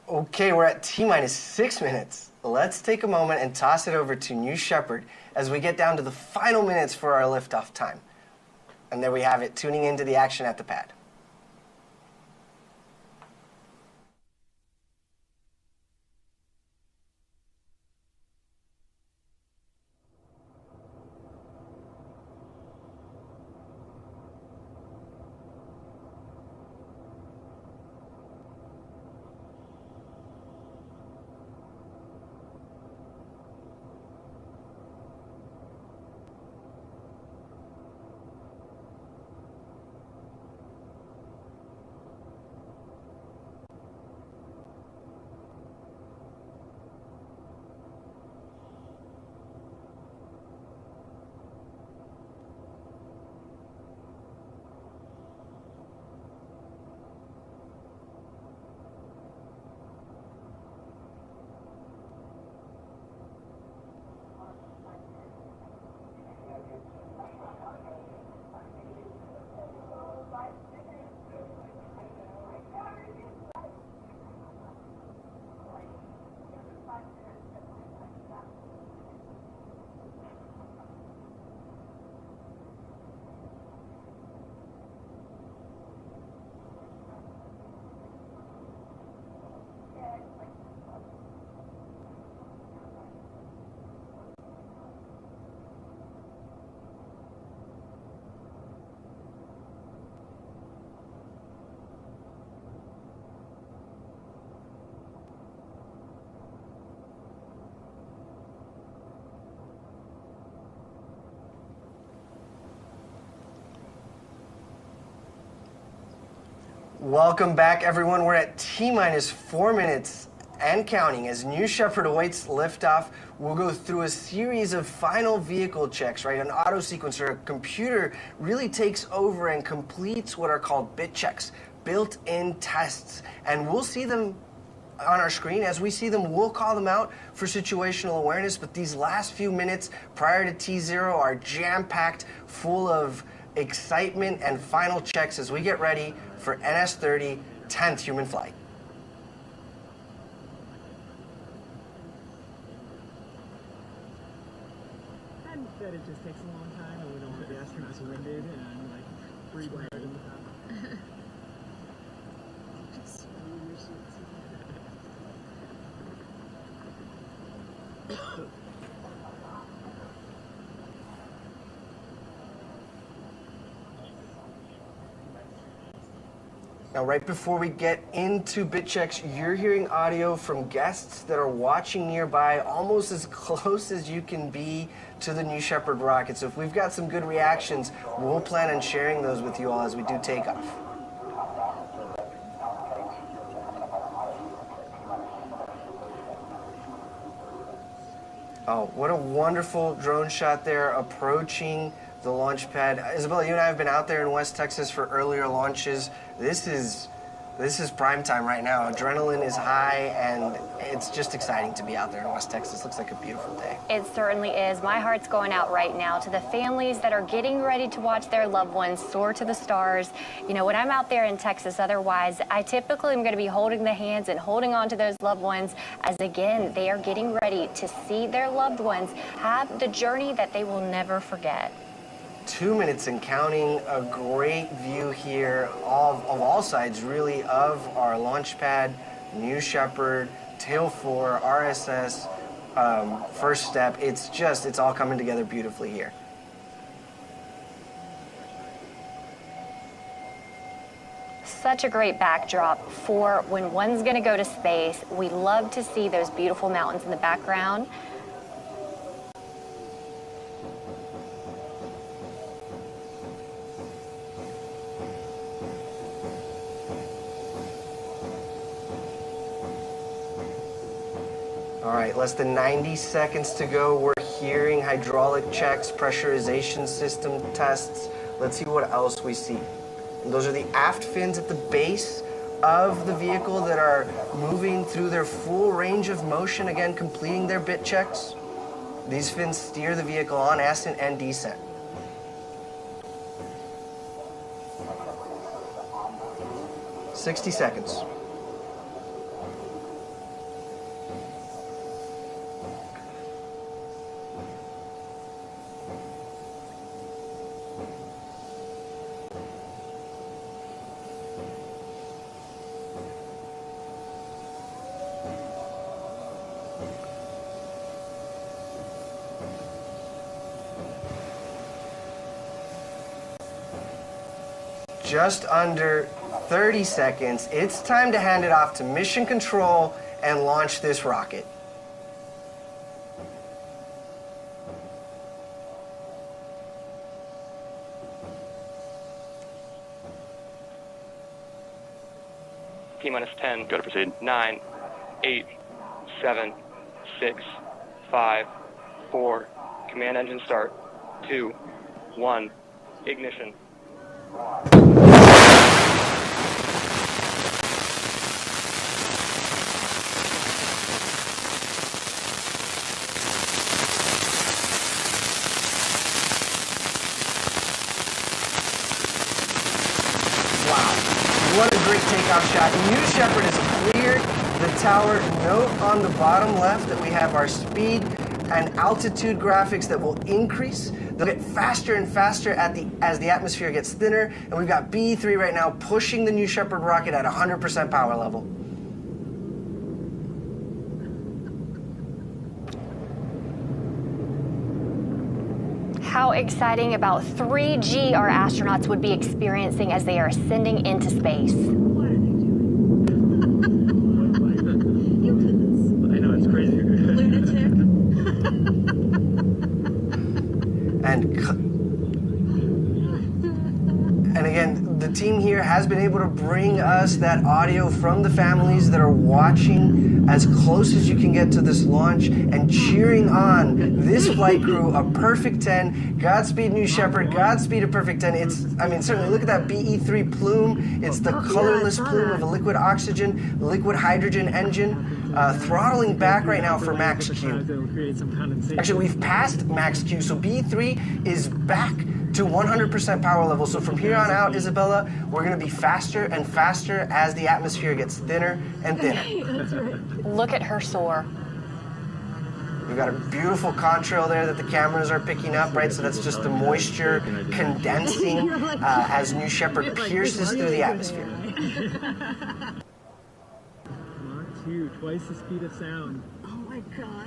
Okay, we're at T-minus 6 minutes. Let's take a moment and toss it over to New Shepard as we get down to the final minutes for our liftoff time. And there we have it, tuning into the action at the pad. Welcome back, everyone. We're at T-minus 4 minutes and counting as New Shepard awaits liftoff. We'll go through a series of final vehicle checks, right? An auto sequencer, a computer really takes over and completes what are called bit checks, built-in tests. And we'll see them on our screen. As we see them, we'll call them out for situational awareness, but these last few minutes prior to T0 are jam-packed, full of excitement and final checks as we get ready for NS-30, 10th human flight.
And that it just takes a long time and we don't get the astronauts winded and like breathe hard in the top.
Now, right before we get into bit checks, you're hearing audio from guests that are watching nearby, almost as close as you can be to the New Shepard rocket. So if we've got some good reactions, we'll plan on sharing those with you all as we do takeoff. Oh, what a wonderful drone shot there approaching the launch pad. Isabella, you and I have been out there in West Texas for earlier launches. This is prime time right now. Adrenaline is high, and it's just exciting to be out there in West Texas. Looks like a beautiful day.
It certainly is. My heart's going out right now to the families that are getting ready to watch their loved ones soar to the stars. You know, when I'm out there in Texas otherwise, I typically am going to be holding the hands and holding on to those loved ones as, again, they are getting ready to see their loved ones have the journey that they will never forget.
2 minutes and counting. A great view here of all sides, really, of our launch pad, New Shepard, Tail 4, RSS, first step. It's all coming together beautifully here.
Such a great backdrop for when one's going to go to space. We love to see those beautiful mountains in the background.
All right, less than 90 seconds to go. We're hearing hydraulic checks, pressurization system tests. Let's see what else we see. And those are the aft fins at the base of the vehicle that are moving through their full range of motion, again, completing their bit checks. These fins steer the vehicle on ascent and descent. "60 seconds. Just under 30 seconds. It's time to hand it off to mission control and launch this rocket.
T-minus 10. Go to proceed. 9, 8, 7, 6, 5, 4. Command engine start. 2, 1. Ignition.
What a great takeoff shot. New Shepard has cleared the tower. Note on the bottom left that we have our speed and altitude graphics that will increase. They'll get faster and faster as the atmosphere gets thinner. And we've got B3 right now pushing the New Shepard rocket at 100% power level.
How exciting about 3G our astronauts would be experiencing as they are ascending into space.
I know, it's crazy. Lunatic.
And again, the team here has been able to bring us that audio from the families that are watching as close as you can get to this launch and cheering on this flight crew, a perfect 10. Godspeed, New Shepard. Godspeed, a perfect 10. It's, I mean, certainly look at that BE3 plume. It's the colorless plume of a liquid oxygen, liquid hydrogen engine. Throttling back right now for max Q. Actually, we've passed max Q, so BE3 is back to 100% power level. So from here on out, Isabella, we're going to be faster and faster as the atmosphere gets thinner and thinner.
Look at her soar.
We've got a beautiful contrail there that the cameras are picking up, right? So that's just the moisture condensing as New Shepard pierces through the atmosphere.
Mach 2, twice the speed of sound. Oh my God.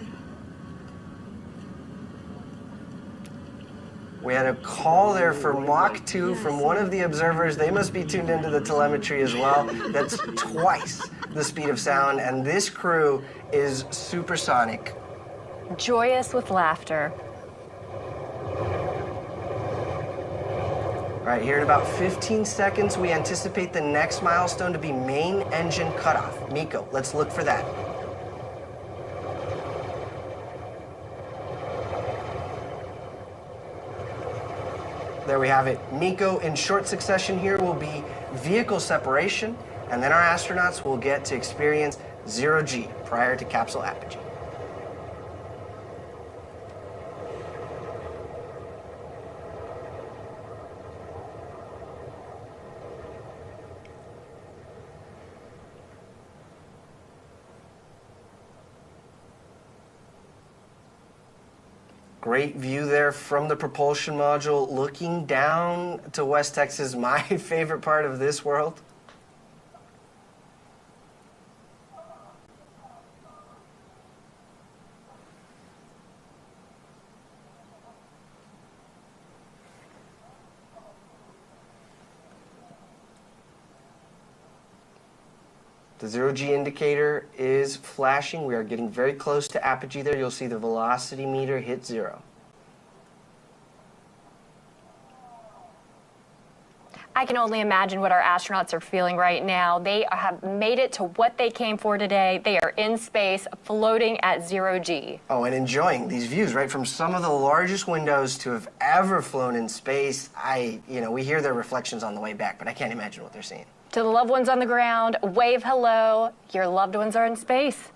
We had a call there for Mach 2 from one of the observers. They must be tuned into the telemetry as well. That's twice the speed of sound, and this crew is supersonic.
Joyous with laughter.
All right, here in about 15 seconds, we anticipate the next milestone to be main engine cutoff. Miko, let's look for that. There we have it. Miko, in short succession here, will be vehicle separation, and then our astronauts will get to experience 0G prior to capsule apogee. Great view there from the propulsion module, looking down to West Texas, my favorite part of this world. The 0G indicator is flashing. We are getting very close to apogee there. You'll see the velocity meter hit 0.
I can only imagine what our astronauts are feeling right now. They have made it to what they came for today. They are in space, floating at 0G.
Oh, and enjoying these views, right? From some of the largest windows to have ever flown in space. We hear their reflections on the way back, but I can't imagine what they're seeing.
To the loved ones on the ground, wave hello. Your loved ones are in space.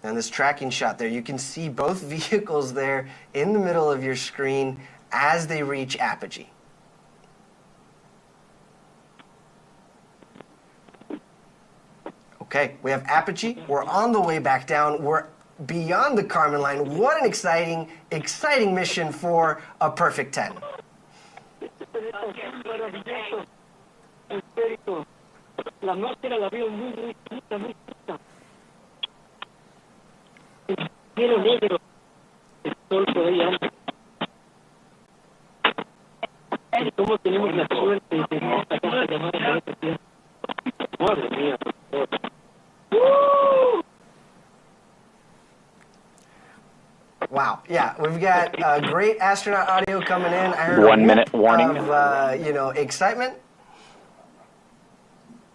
And this tracking shot there, you can see both vehicles there in the middle of your screen as they reach apogee. Okay, we have apogee. We're on the way back down. We're beyond the Kármán line. What an exciting, exciting mission for a perfect 10. Wow, yeah, we've got great astronaut audio coming in. I heard
1 minute warning
of, excitement.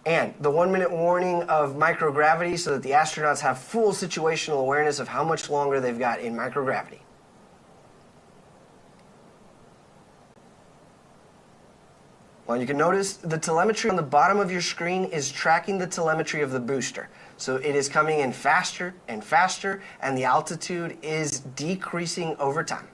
And the 1 minute warning of microgravity so that the astronauts have full situational awareness of how much longer they've got in microgravity. Well, you can notice the telemetry on the bottom of your screen is tracking the telemetry of the booster. So it is coming in faster and faster, and the altitude is decreasing over time.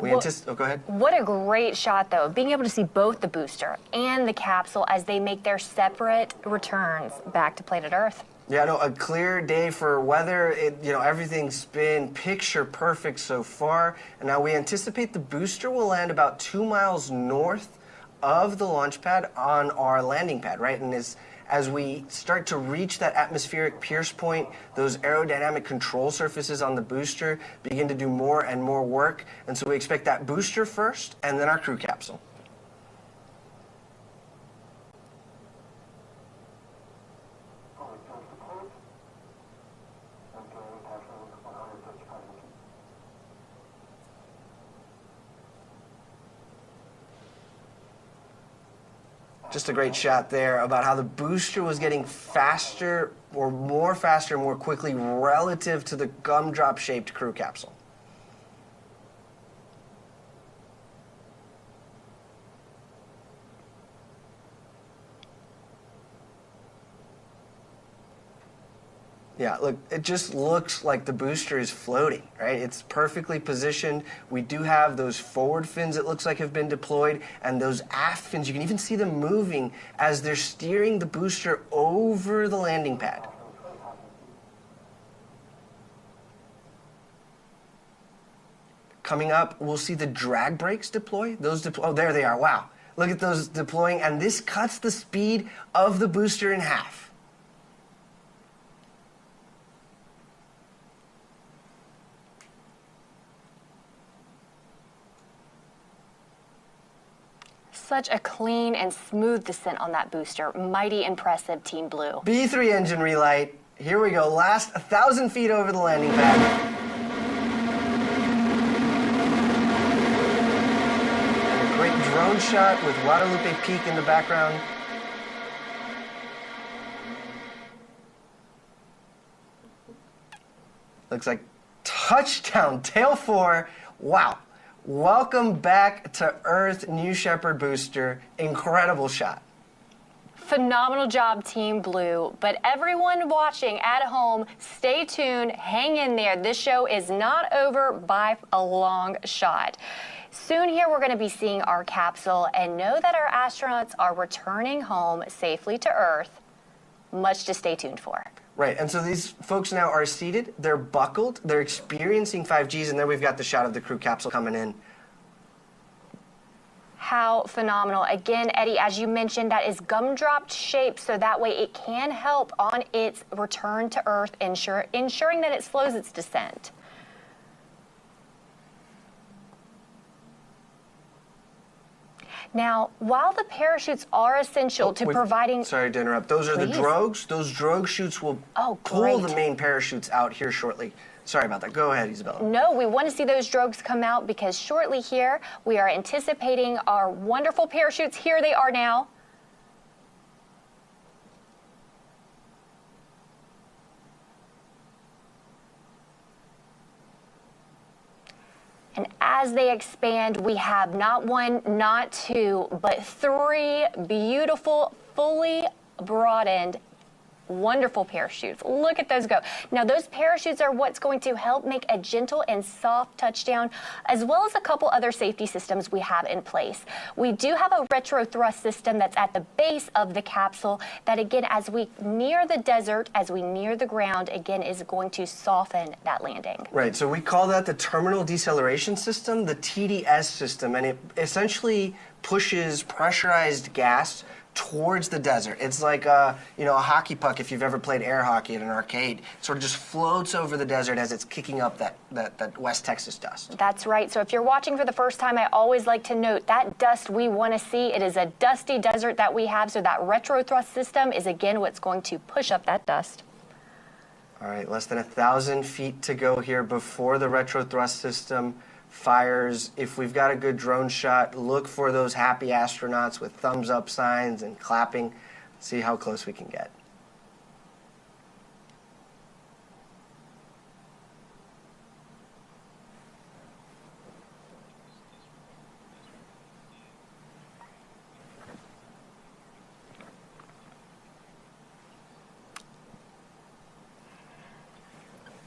Oh, go ahead.
What a great shot, though, being able to see both the booster and the capsule as they make their separate returns back to planet Earth.
Yeah, no, a clear day for weather. Everything's been picture perfect so far. And now we anticipate the booster will land about 2 miles north of the launch pad on our landing pad, right? And as we start to reach that atmospheric pierce point, those aerodynamic control surfaces on the booster begin to do more and more work. And so we expect that booster first and then our crew capsule. Just a great shot there about how the booster was getting faster, more quickly relative to the gumdrop-shaped crew capsule. Yeah, look, it just looks like the booster is floating, right? It's perfectly positioned. We do have those forward fins, it looks like, have been deployed, and those aft fins, you can even see them moving as they're steering the booster over the landing pad. Coming up, we'll see the drag brakes deploy. Oh, there they are, wow. Look at those deploying, and this cuts the speed of the booster in half.
Such a clean and smooth descent on that booster. Mighty impressive, Team Blue.
B3 engine relight. Here we go. Last 1,000 feet over the landing pad. And a great drone shot with Guadalupe Peak in the background. Looks like touchdown, tail 4. Wow. Welcome back to Earth, New Shepard booster. Incredible shot.
Phenomenal job, Team Blue. But everyone watching at home, stay tuned, hang in there. This show is not over by a long shot. Soon here, we're going to be seeing our capsule and know that our astronauts are returning home safely to Earth. Much to stay tuned for.
Right, and so these folks now are seated, they're buckled, they're experiencing 5Gs, and then we've got the shot of the crew capsule coming in.
How phenomenal. Again, Eddie, as you mentioned, that is gumdrop shaped, so that way it can help on its return to Earth, ensuring that it slows its descent. Now, while the parachutes are essential to providing...
Sorry to interrupt. Those are the drogues. Those drogue chutes will pull the main parachutes out here shortly. Sorry about that. Go ahead, Isabella.
No, we want to see those drogues come out because shortly here, we are anticipating our wonderful parachutes. Here they are now. And as they expand, we have not one, not two, but 3 beautiful, fully broadened, wonderful parachutes. Look at those go. Now, those parachutes are what's going to help make a gentle and soft touchdown, as well as a couple other safety systems we have in place. We do have a retro thrust system that's at the base of the capsule that, again, as we near the desert, as we near the ground, again, is going to soften that landing.
Right, so we call that the terminal deceleration system, the TDS system, and it essentially pushes pressurized gas towards the desert. It's like a hockey puck, if you've ever played air hockey at an arcade. It sort of just floats over the desert as it's kicking up that West Texas dust.
That's right. So if you're watching for the first time, I always like to note that dust we want to see. It is a dusty desert that we have, so that retro thrust system is, again, what's going to push up that dust.
All right, less than 1,000 feet to go here before the retro thrust system fires. If we've got a good drone shot, look for those happy astronauts with thumbs up signs and clapping. See how close we can get.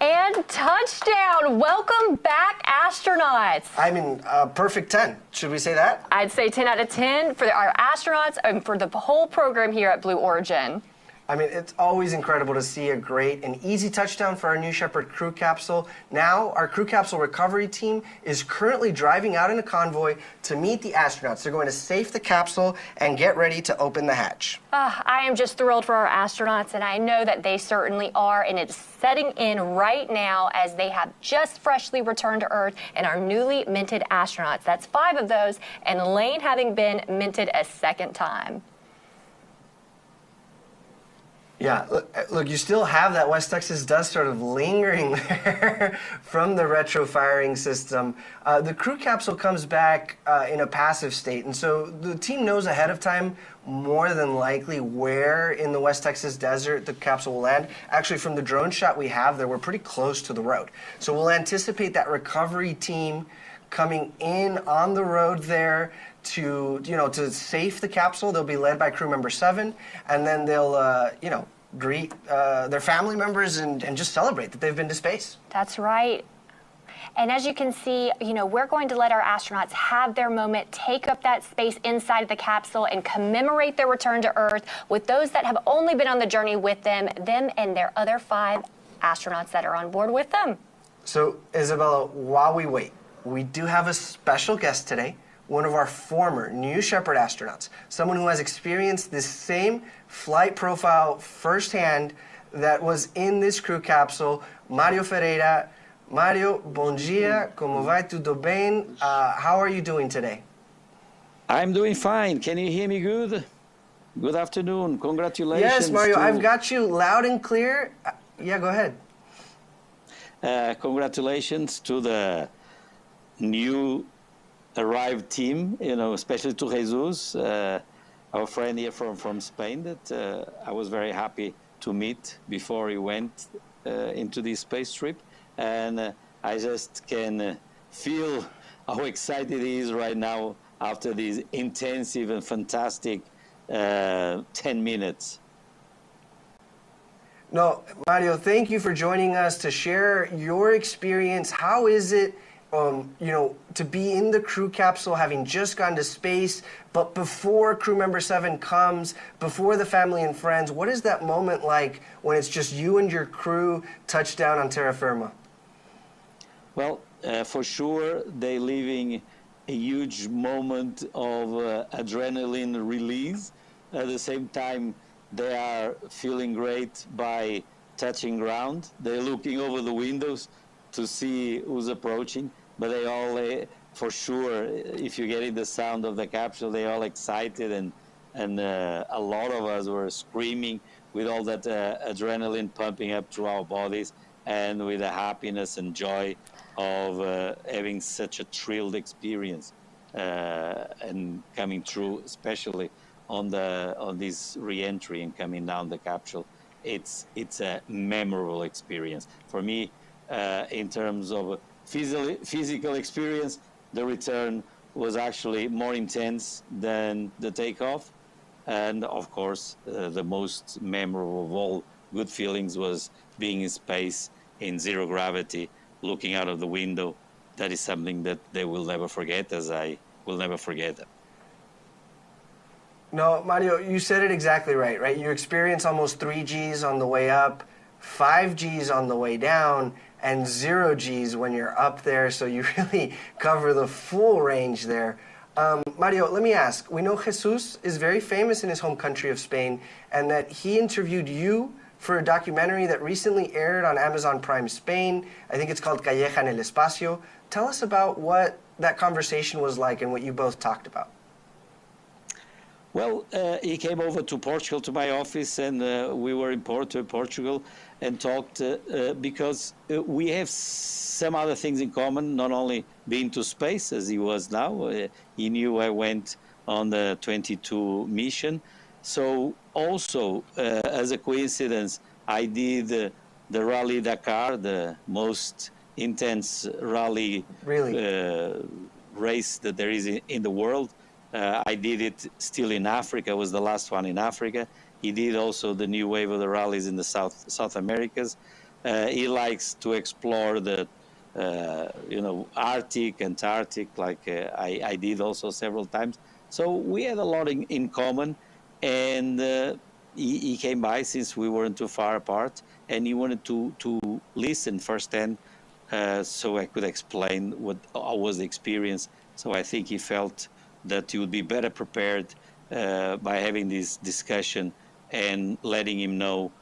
And touchdown! Welcome back, astronauts.
I mean, perfect 10. Should we say that?
I'd say 10 out of 10 for our astronauts and for the whole program here at Blue Origin.
I mean, it's always incredible to see a great and easy touchdown for our New Shepard crew capsule. Now, our crew capsule recovery team is currently driving out in a convoy to meet the astronauts. They're going to safe the capsule and get ready to open the hatch.
I am just thrilled for our astronauts, and I know that they certainly are, and it's setting in right now as they have just freshly returned to Earth and our newly minted astronauts. That's 5 of those, and Lane having been minted a second time.
Yeah, look, you still have that West Texas dust sort of lingering there from the retro firing system. The crew capsule comes back in a passive state, and so the team knows ahead of time more than likely where in the West Texas desert the capsule will land. Actually, from the drone shot we have there, we're pretty close to the road. So we'll anticipate that recovery team coming in on the road there to, to safe the capsule. They'll be led by crew member 7, and then they'll, greet their family members and just celebrate that they've been to space.
That's right. And as you can see, we're going to let our astronauts have their moment, take up that space inside of the capsule and commemorate their return to Earth with those that have only been on the journey with them and their other 5 astronauts that are on board with them.
So, Isabella, while we wait, we do have a special guest today, one of our former New Shepard astronauts, someone who has experienced this same flight profile firsthand that was in this crew capsule, Mario Ferreira. Mario, bom dia, como vai, tudo bem? How are you doing today?
I'm doing fine. Can you hear me good? Good afternoon. Congratulations.
Yes, Mario, I've got you loud and clear. Yeah, go ahead.
Congratulations to the new arrived team, especially to Jesus, our friend here from Spain that I was very happy to meet before he went into this space trip. And I just can feel how excited he is right now after these intensive and fantastic 10 minutes.
No, Mario, thank you for joining us to share your experience. How is it, to be in the crew capsule, having just gone to space, but before crew member 7 comes, before the family and friends? What is that moment like when it's just you and your crew touch down on terra firma?
Well, for sure, they're living a huge moment of adrenaline release. At the same time, they are feeling great by touching ground. They're looking over the windows to see who's approaching, but they all, for sure, if you get in the sound of the capsule, they're all excited, and a lot of us were screaming with all that adrenaline pumping up through our bodies, and with the happiness and joy of having such a thrilled experience and coming through, especially on this re-entry and coming down the capsule. It's a memorable experience for me. In terms of physical experience, the return was actually more intense than the takeoff, and of course the most memorable of all good feelings was being in space in zero gravity, looking out of the window. That is something that they will never forget, as I will never forget them.
No, Mario, you said it exactly right? You experience almost 3 Gs on the way up, 5 Gs on the way down, and 0 Gs when you're up there, so you really cover the full range there. Mario, let me ask, we know Jesús is very famous in his home country of Spain, and that he interviewed you for a documentary that recently aired on Amazon Prime Spain. I think it's called Calleja en el Espacio. Tell us about what that conversation was like and what you both talked about.
Well, he came over to Portugal, to my office, and we were in Porto, Portugal, and talked because we have some other things in common, not only being to space, as he was now. He knew I went on the 22 mission. So also, as a coincidence, I did the Rally Dakar, the most intense rally race that there is in the world. I did it still in Africa, was the last one in Africa. He did also the new wave of the rallies in the South Americas. He likes to explore the, Arctic, Antarctic, like I did also several times. So we had a lot in common, and he came by since we weren't too far apart, and he wanted to listen firsthand so I could explain what was the experience. So I think he felt that he would be better prepared by having this discussion and letting him know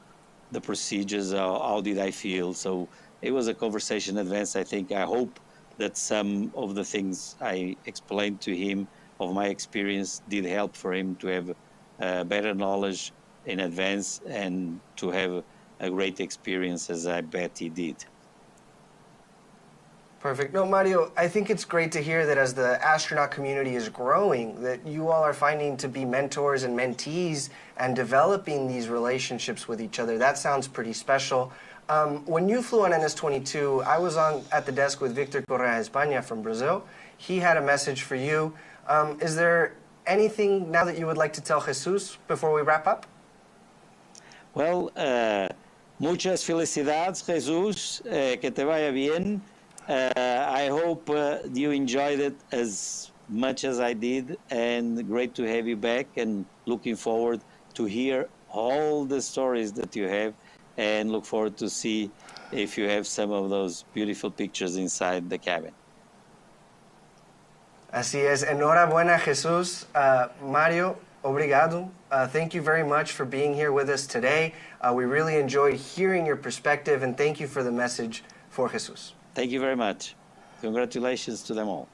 the procedures, how did I feel. So it was a conversation advanced. I hope that some of the things I explained to him of my experience did help for him to have better knowledge in advance and to have a great experience, as I bet he did.
Perfect. No, Mario, I think it's great to hear that as the astronaut community is growing, that you all are finding to be mentors and mentees and developing these relationships with each other. That sounds pretty special. When you flew on NS-22, I was at the desk with Victor Correa España from Brazil. He had a message for you. Is there anything now that you would like to tell Jesús before we wrap up?
Well, muchas felicidades, Jesús. Que te vaya bien. I hope you enjoyed it as much as I did, and great to have you back, and looking forward to hear all the stories that you have, and look forward to see if you have some of those beautiful pictures inside the cabin.
Así es. Enhorabuena, Jesús. Mario, obrigado. Thank you very much for being here with us today. We really enjoyed hearing your perspective, and thank you for the message for Jesús.
Thank you very much. Congratulations to them all.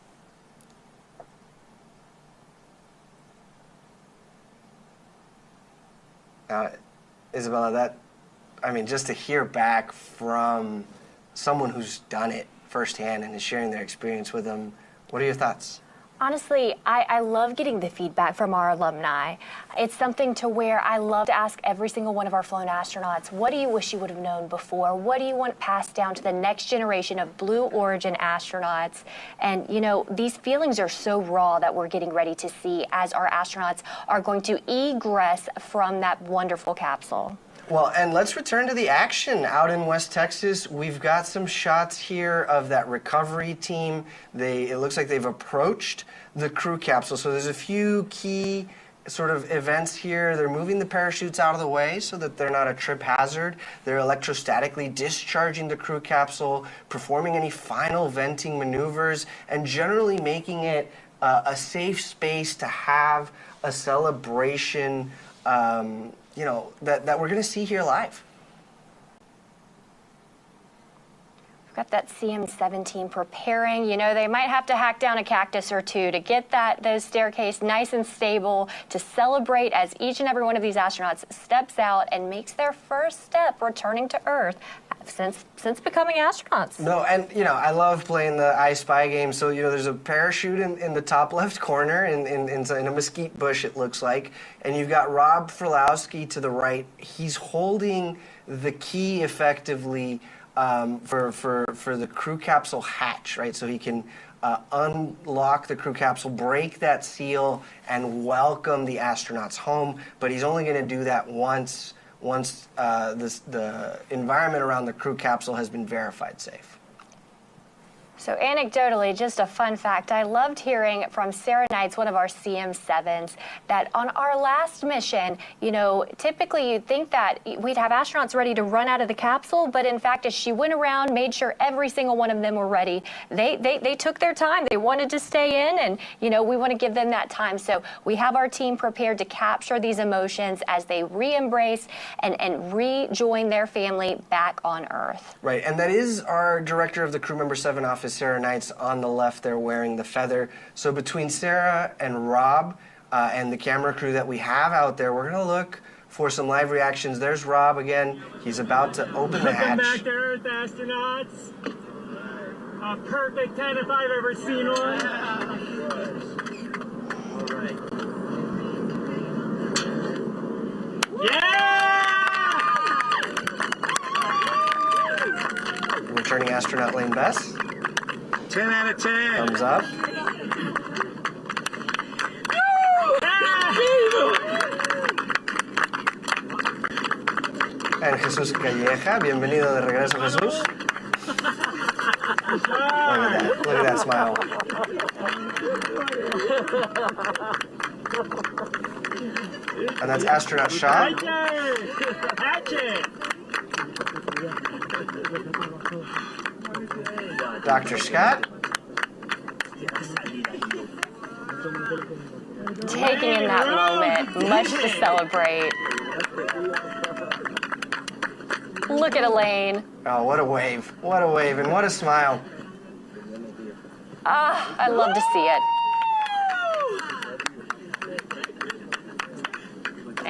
Isabella, just to hear back from someone who's done it firsthand and is sharing their experience with them, what are your thoughts?
Honestly, I love getting the feedback from our alumni. It's something to where I love to ask every single one of our flown astronauts, what do you wish you would have known before? What do you want passed down to the next generation of Blue Origin astronauts? And, these feelings are so raw that we're getting ready to see as our astronauts are going to egress from that wonderful capsule.
Well, and let's return to the action out in West Texas. We've got some shots here of that recovery team. It looks like they've approached the crew capsule. So there's a few key sort of events here. They're moving the parachutes out of the way so that they're not a trip hazard. They're electrostatically discharging the crew capsule, performing any final venting maneuvers, and generally making it a safe space to have a celebration that we're going to see here live.
We've got that CM-17 preparing. They might have to hack down a cactus or two to get those staircase nice and stable to celebrate as each and every one of these astronauts steps out and makes their first step returning to Earth since becoming astronauts.
No, and I love playing the I Spy game. So there's a parachute in the top left corner in a mesquite bush, it looks like, and you've got Rob Frolowski to the right. He's holding the key effectively for the crew capsule hatch, right? So he can unlock the crew capsule, break that seal, and welcome the astronauts home. But he's only going to do that once the environment around the crew capsule has been verified safe.
So anecdotally, just a fun fact, I loved hearing from Sarah Knights, one of our CM7s, that on our last mission, typically you'd think that we'd have astronauts ready to run out of the capsule, but in fact, as she went around, made sure every single one of them were ready, they took their time. They wanted to stay in, and we want to give them that time. So we have our team prepared to capture these emotions as they re-embrace and rejoin their family back on Earth.
Right, and that is our director of the Crew Member 7 office, Sarah Knights, on the left there wearing the feather. So between Sarah and Rob and the camera crew that we have out there, we're going to look for some live reactions. There's Rob again. He's about to open the hatch.
Welcome back to Earth, astronauts. A perfect 10 if I've ever seen one.
Yeah! Returning astronaut Lane Bess.
10 out of 10.
Thumbs up. And Jesús Calleja, bienvenido de regreso, Jesús. Look at that smile. And that's Astronaut Shah.
Right there. Catch it.
Dr. Scott.
Taking in that moment, much to celebrate. Look at Elaine.
Oh, what a wave. What a wave, and what a smile.
Ah, I love to see it.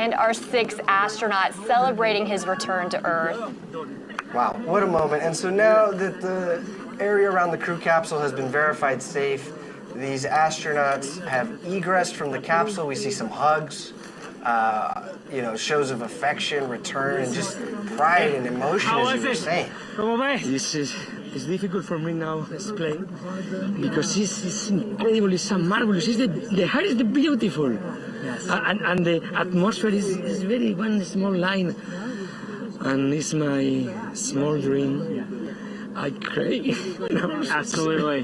and our 6th astronaut celebrating his return to Earth.
Wow, what a moment. And so now that the area around the crew capsule has been verified safe, these astronauts have egressed from the capsule. We see some hugs, shows of affection, return, and just pride and emotion, as you were saying.
This is difficult for me now to explain because it's incredible, it's so marvelous. The heart is beautiful, yes. and the atmosphere is very one small line, and it's my small dream. I cry.
Absolutely.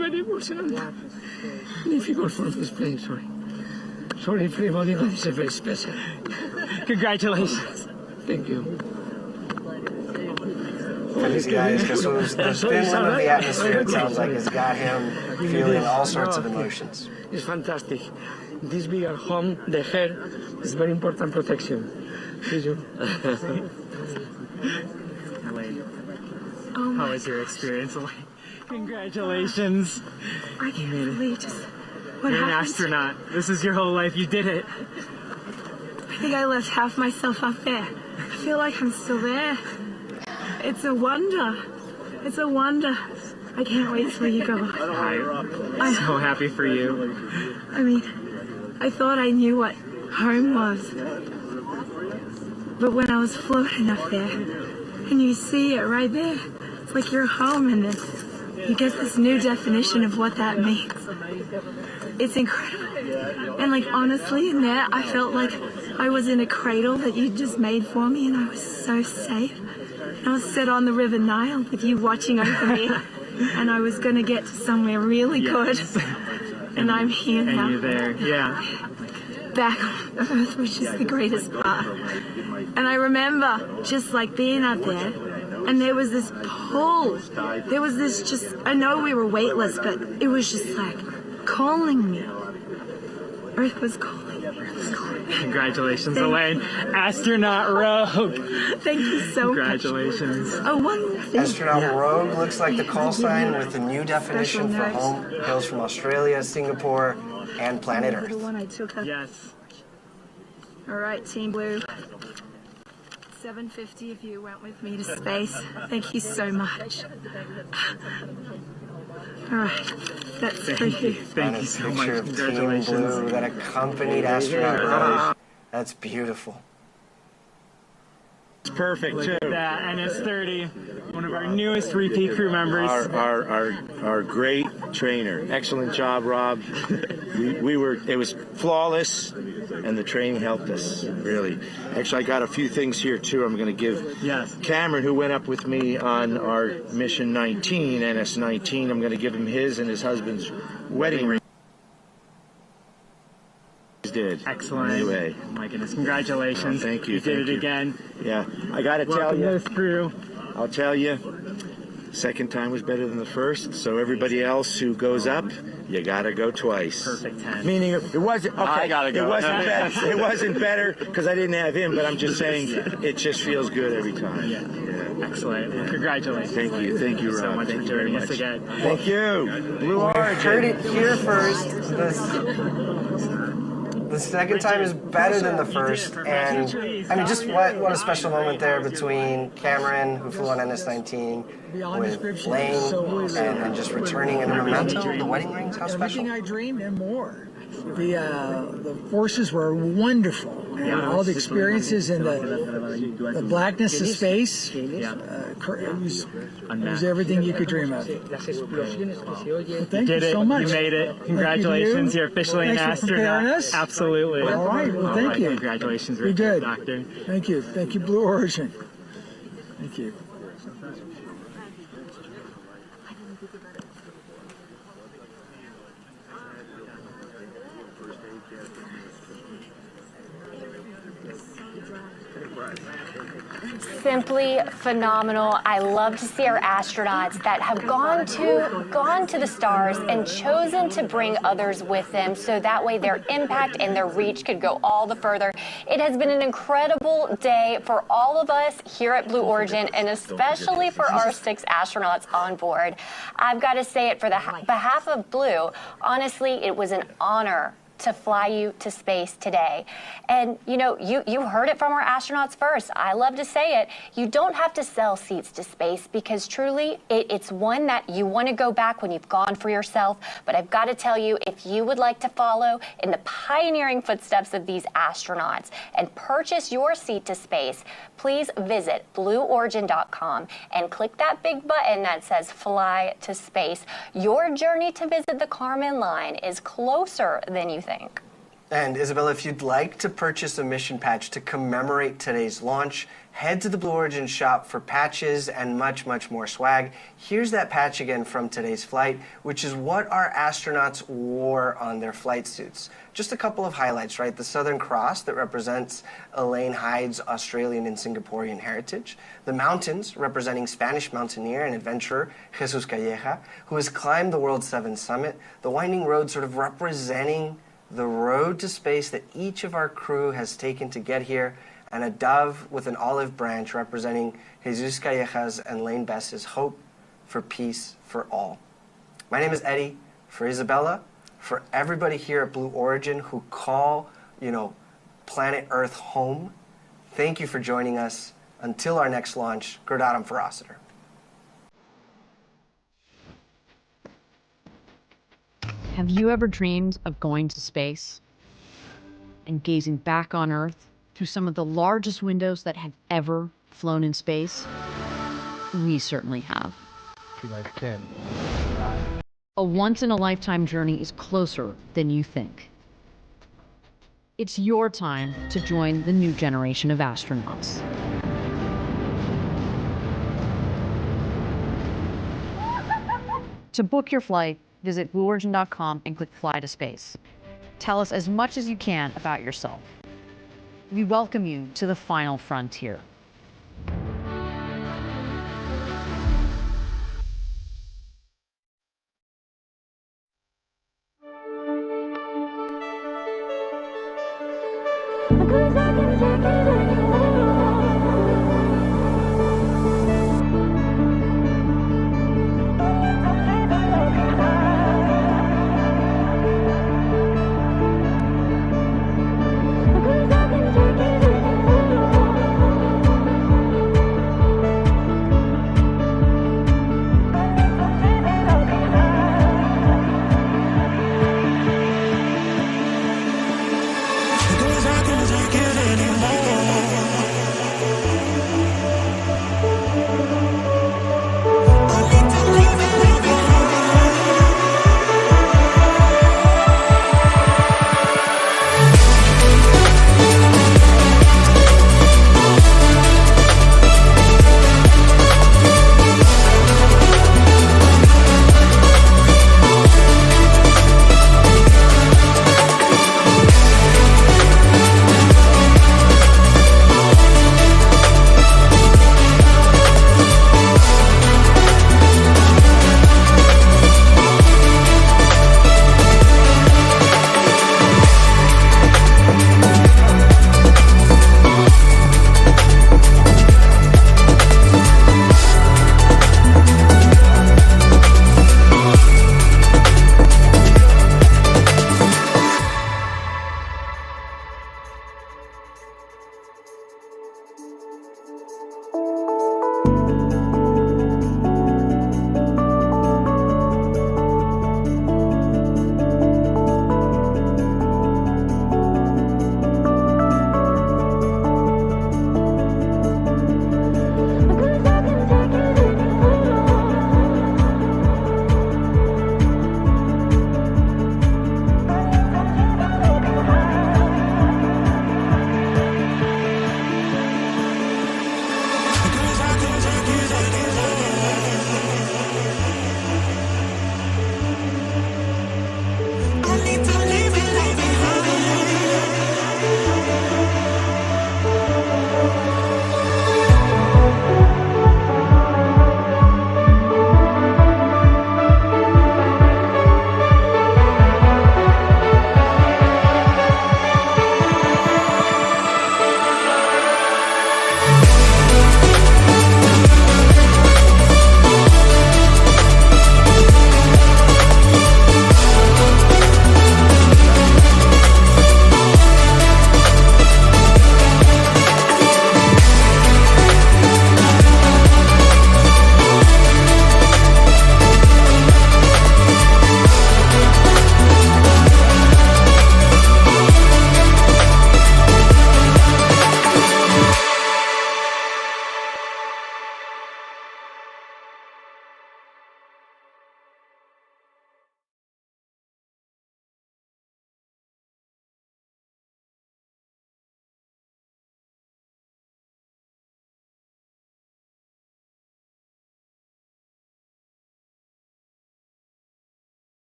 Very emotional. Difficult for me to explain. Sorry for everybody, but it's very special.
Congratulations.
Thank you.
These guys, because the spin of the atmosphere, it sounds like, has got him feeling all sorts of emotions.
It's fantastic. This being at home, the hair is very important protection. See you.
Elaine, how was your experience, Elaine? Congratulations.
I can't believe just what
You're an
happened.
astronaut. This is your whole life. You did it.
I think I left half myself up there. I feel like I'm still there. It's a wonder. It's a wonder. I can't wait till you go.
I'm so happy for you.
I mean, I thought I knew what home was. But when I was floating up there, and you see it right there, it's like you're home, and then you get this new definition of what that means. It's incredible. And like, honestly, in there, I felt like I was in a cradle that you just made for me, and I was so safe. And I was set on the River Nile with you watching over me, and I was going to get to somewhere really good. And I'm here now.
And you're there, yeah.
Back on Earth, which is the greatest part. And I remember just like being up there, and there was this pull. There was this just, I know we were weightless, but it was just like calling me. Earth was calling.
Congratulations, Elaine. Astronaut Rogue.
Thank you so much.
Congratulations.
Oh, one more thing.
Astronaut Rogue looks like the call sign with the new definition for home. Hails from Australia, Singapore, and planet Earth.
The one I took up.
Yes.
All right, Team Blue. 750 if you went with me to space. Thank you so much. All right, that's for you.
Thank you so much.
Picture of Team
Congratulations.
Blue that accompanied Astronaut Rogue. That's beautiful.
It's perfect,
Look
too.
at that, NS-30, one of our newest repeat crew members.
Our great trainer. Excellent job, Rob. It was flawless, and the training helped us, really. Actually, I got a few things here, too. I'm going to give Cameron, who went up with me on our mission 19, NS-19, I'm going to give him his and his husband's wedding ring. Did.
Excellent.
Anyway.
Oh my goodness, congratulations.
Thank you.
You did it again.
Yeah, I got to tell
Welcome
you.
to this crew.
I'll tell you, second time was better than the first, so everybody else who goes up, you got to go twice.
Perfect 10.
Meaning it wasn't, okay,
I gotta go.
It wasn't better because I didn't have him, but I'm just saying it just feels good every time.
Yeah. Excellent. Well, congratulations.
Thank you, Rob.
Thank you so much for joining us again.
Thank you. Blue Origin.
Heard it here first. The second time is better than the first, and I mean, just what a special moment there between Cameron, who flew on NS-19, with Lane, and just returning and the memento, the wedding rings. How special!
Everything I dreamed and more. The forces were wonderful. All the experiences and the blackness of space. It was everything you could dream of. Well, thank you so much.
You made it. Congratulations. You're officially an astronaut. Absolutely.
All right. Well, thank you.
Congratulations,
Be good.
Doctor.
Thank you. Thank you, Blue Origin. Thank you.
Simply phenomenal. I love to see our astronauts that have gone to the stars and chosen to bring others with them, so that way their impact and their reach could go all the further. It has been an incredible day for all of us here at Blue Origin, and especially for our 6 astronauts on board. I've got to say it for the behalf of Blue, honestly, it was an honor to fly you to space today. And you know, you heard it from our astronauts first. I love to say it. You don't have to sell seats to space because truly it's one that you want to go back when you've gone for yourself. But I've got to tell you, if you would like to follow in the pioneering footsteps of these astronauts and purchase your seat to space, please visit blueorigin.com and click that big button that says Fly to Space. Your journey to visit the Kármán line is closer than you think.
And Isabella, if you'd like to purchase a mission patch to commemorate today's launch, head to the Blue Origin shop for patches and much, much more swag. Here's that patch again from today's flight, which is what our astronauts wore on their flight suits. Just a couple of highlights, right? The Southern Cross that represents Elaine Hyde's Australian and Singaporean heritage. The mountains representing Spanish mountaineer and adventurer Jesús Calleja, who has climbed the World 7 summit. The winding road sort of representing the road to space that each of our crew has taken to get here, and a dove with an olive branch representing Jesús Calleja's and Lane Bess's hope for peace for all. My name is Eddie. For Isabella, for everybody here at Blue Origin who call, planet Earth home, thank you for joining us. Until our next launch, Gradatum Ferociter.
Have you ever dreamed of going to space and gazing back on Earth through some of the largest windows that have ever flown in space? We certainly have. A once-in-a-lifetime journey is closer than you think. It's your time to join the new generation of astronauts. To book your flight, visit blueorigin.com and click Fly to Space. Tell us as much as you can about yourself. We welcome you to the final frontier.